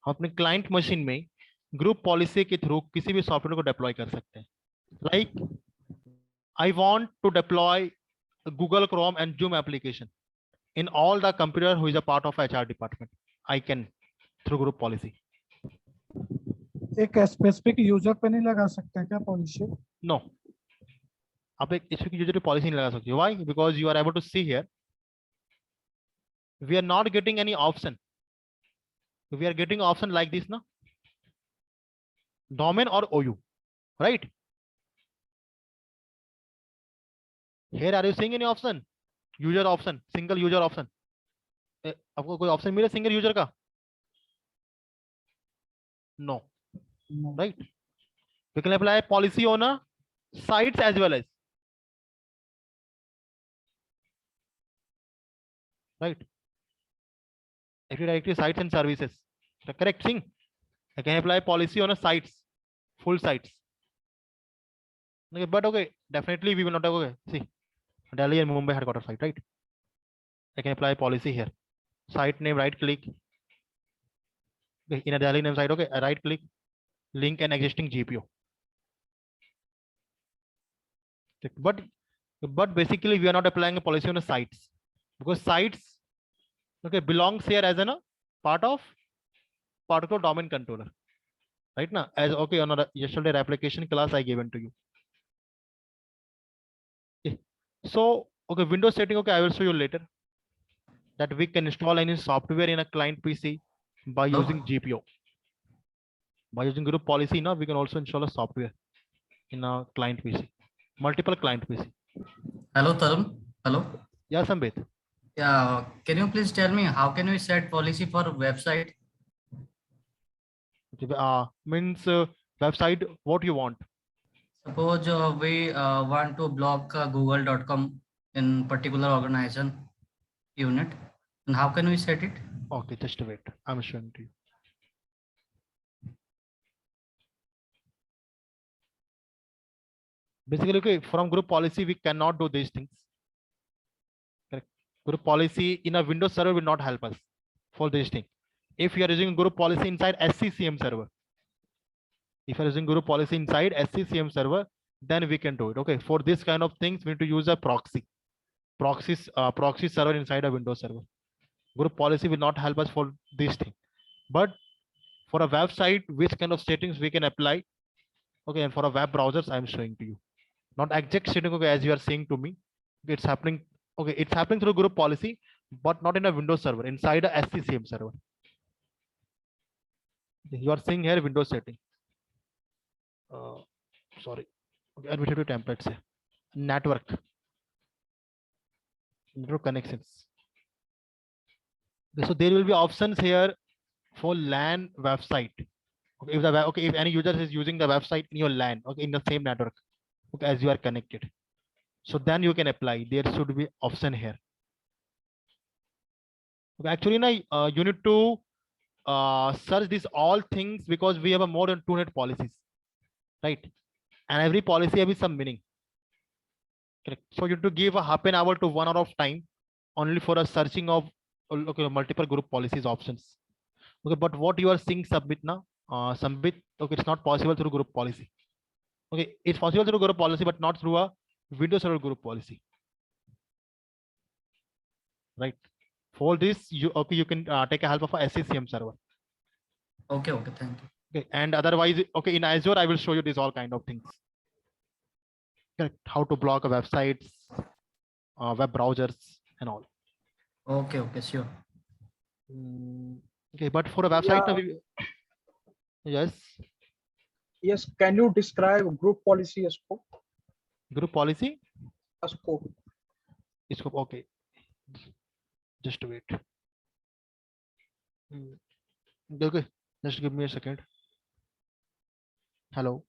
हम अपने client machine में group policy के through किसी भी software को deploy कर सकते हैं. Like I want to deploy Google Chrome and Zoom application in all the computer who is a part of HR department. I can through group policy. एक specific user पे नहीं लगा सकते हैं क्या पॉलिसी? No. आप एक स्पेसिफिक यूजर की पॉलिसी नहीं लगा सकते. Why? Because you are able to see here. We are not getting any option. We are getting option like this, no? Domain or OU, right? Here are you seeing any option? User option, single user option. आपको कोई option मिले single user का? No. Right? We can apply policy on a sites as well as. Right? Active Directory sites and services. The correct thing. I can apply policy on a sites, full sites. Okay, but okay, definitely we will not have, okay. See, Delhi and Mumbai headquarters site, right? I can apply policy here. Site name, right click. Okay, in a dialog name side, okay, I right click, link an existing GPO. Okay, but basically we are not applying a policy on the sites, because sites, okay, belongs here as a part of particular domain controller, right now, as okay on a yesterday application class I given to you. Okay. So okay, Windows setting, okay, I will show you later that we can install any software in a client PC by using GPO. By using group policy, now we can also install a software in a client PC, multiple client PC. Hello, Tarun. Hello. Yeah, Sambit. Yeah, can you please tell me how can we set policy for website? Means website, what you want. Suppose we want to block google.com in particular organization unit, and how can we set it? Okay, just wait, I'm showing to you. Basically, okay, from group policy we cannot do these things. Correct. Group policy in a Windows server will not help us for this thing. If you are using group policy inside SCCM server, if you are using group policy inside SCCM server, then we can do it. Okay, for this kind of things we need to use a proxy server inside a Windows server. Group policy will not help us for this thing, but for a website, which kind of settings we can apply. Okay, and for a web browsers I'm showing to you, not exact setting, okay, as you are saying to me, it's happening. Okay, it's happening through group policy, but not in a Windows server, inside a SCCM server. You are seeing here Windows setting. Sorry, okay, administrative templates here. Network connections. Okay, so there will be options here for LAN website. Okay, if any user is using the website in your LAN, okay, in the same network, okay, as you are connected, so then you can apply. There should be option here. Okay, actually, now you need to search these all things, because we have a more than 200 policies, right? And every policy has some meaning. Correct. So you have to give a half an hour to 1 hour of time only for a searching of okay, multiple group policies options. Okay, but what you are seeing submit now, submit, okay, it's not possible through group policy. Okay, it's possible through group policy, but not through a Windows Server group policy, right? For this, you okay, you can take a help of a SCCM server. Okay, thank you. Okay, and otherwise, okay, in Azure I will show you these all kind of things. Correct. How to block a websites, web browsers, and all. Okay, sure. Okay, but for a website, yes. Yes, can you describe group policy scope? Group policy? Scope. Scope, okay. Just wait. Okay, just give me a second. Hello.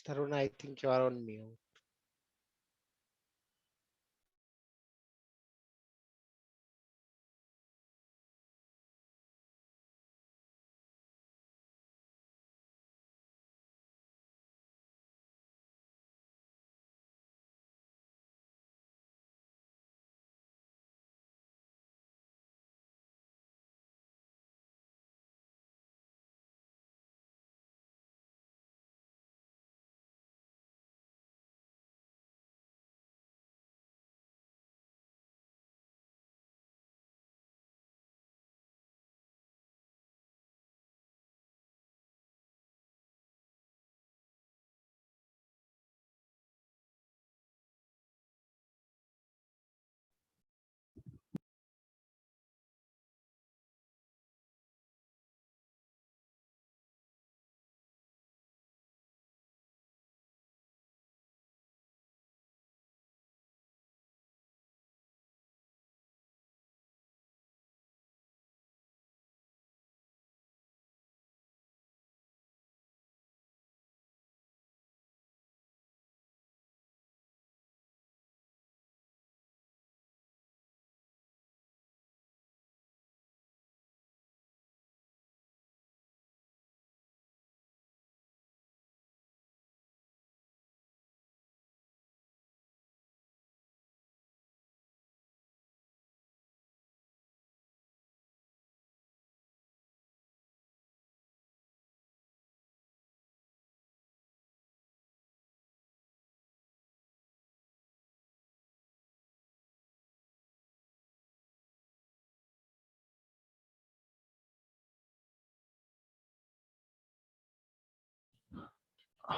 Tarun, I think you are on mute.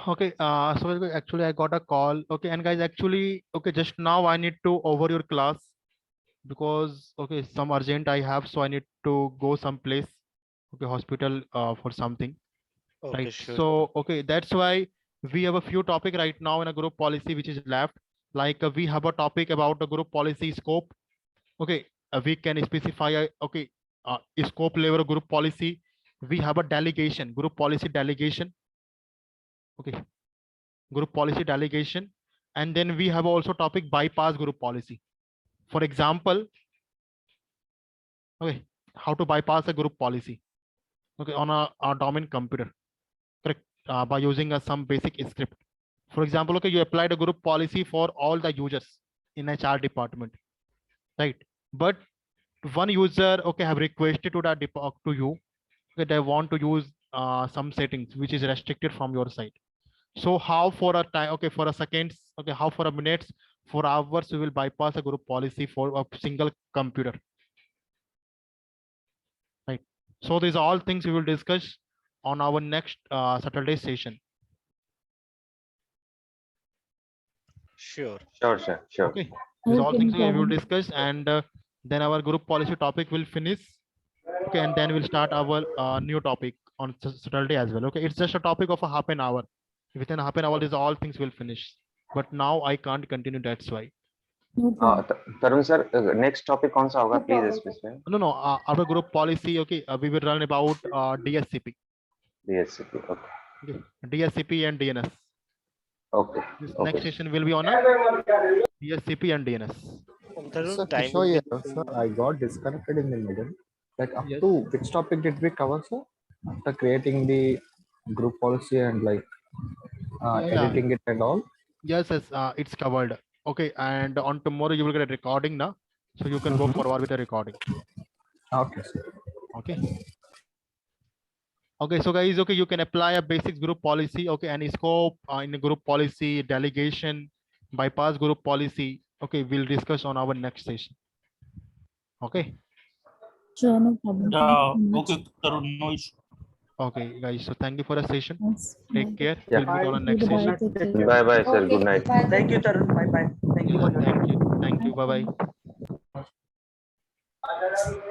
Okay, so actually I got a call. Okay, and guys, actually, okay, just now I need to over your class because okay, some urgent I have, so I need to go someplace, okay, hospital for something, Okay, right? sure. So okay, that's why we have a few topic right now in a group policy which is left. Like we have a topic about the group policy scope. Okay, we can specify okay, scope level group policy. We have a delegation, group policy delegation. Okay, group policy delegation, and then we have also topic bypass group policy. For example, okay, how to bypass a group policy, okay, on a domain computer, correct, by using some basic script. For example, okay, you applied a group policy for all the users in HR department, right? But one user, okay, have requested to to you, okay, they want to use some settings which is restricted from your side. So how for a time, okay, for a seconds, okay, how for a minutes, for hours, we will bypass a group policy for a single computer, right? So these are all things we will discuss on our next Saturday session. Sure. Sure, sir. Sure. Okay, these are all things we will discuss, and then our group policy topic will finish. Okay, and then we'll start our new topic on Saturday as well. Okay, it's just a topic of a half an hour. Within half an hour, these all things will finish. But now I can't continue. That's why. Tarun sir, next topic कौन सा होगा? Please specify. No, our group policy. Okay, we will run about DSCP. DSCP. Okay. Okay, DSCP and DNS. Okay. This Okay. next session will be on a DSCP and DNS. Sir, Kishore here, sir, I got disconnected in the middle. Like up to which topic did we cover, sir? After creating the group policy and like editing it and all? Yes, it's covered. Okay, and on tomorrow you will get a recording now, so you can go forward with the recording. Okay, sir. Okay. Okay, so guys, okay, you can apply a basic group policy, okay, and scope in a group policy, delegation, bypass group policy. Okay, we'll discuss on our next session. Okay. Sure, no problem. Okay, Tarun, no issue. Okay, guys, so thank you for the session. Yes. Take care. Yeah. We'll meet on the next session. Bye bye, sir. Good night. Thank you, Tarun. Bye bye. Thank you for your Thank you. Thank you. Bye bye.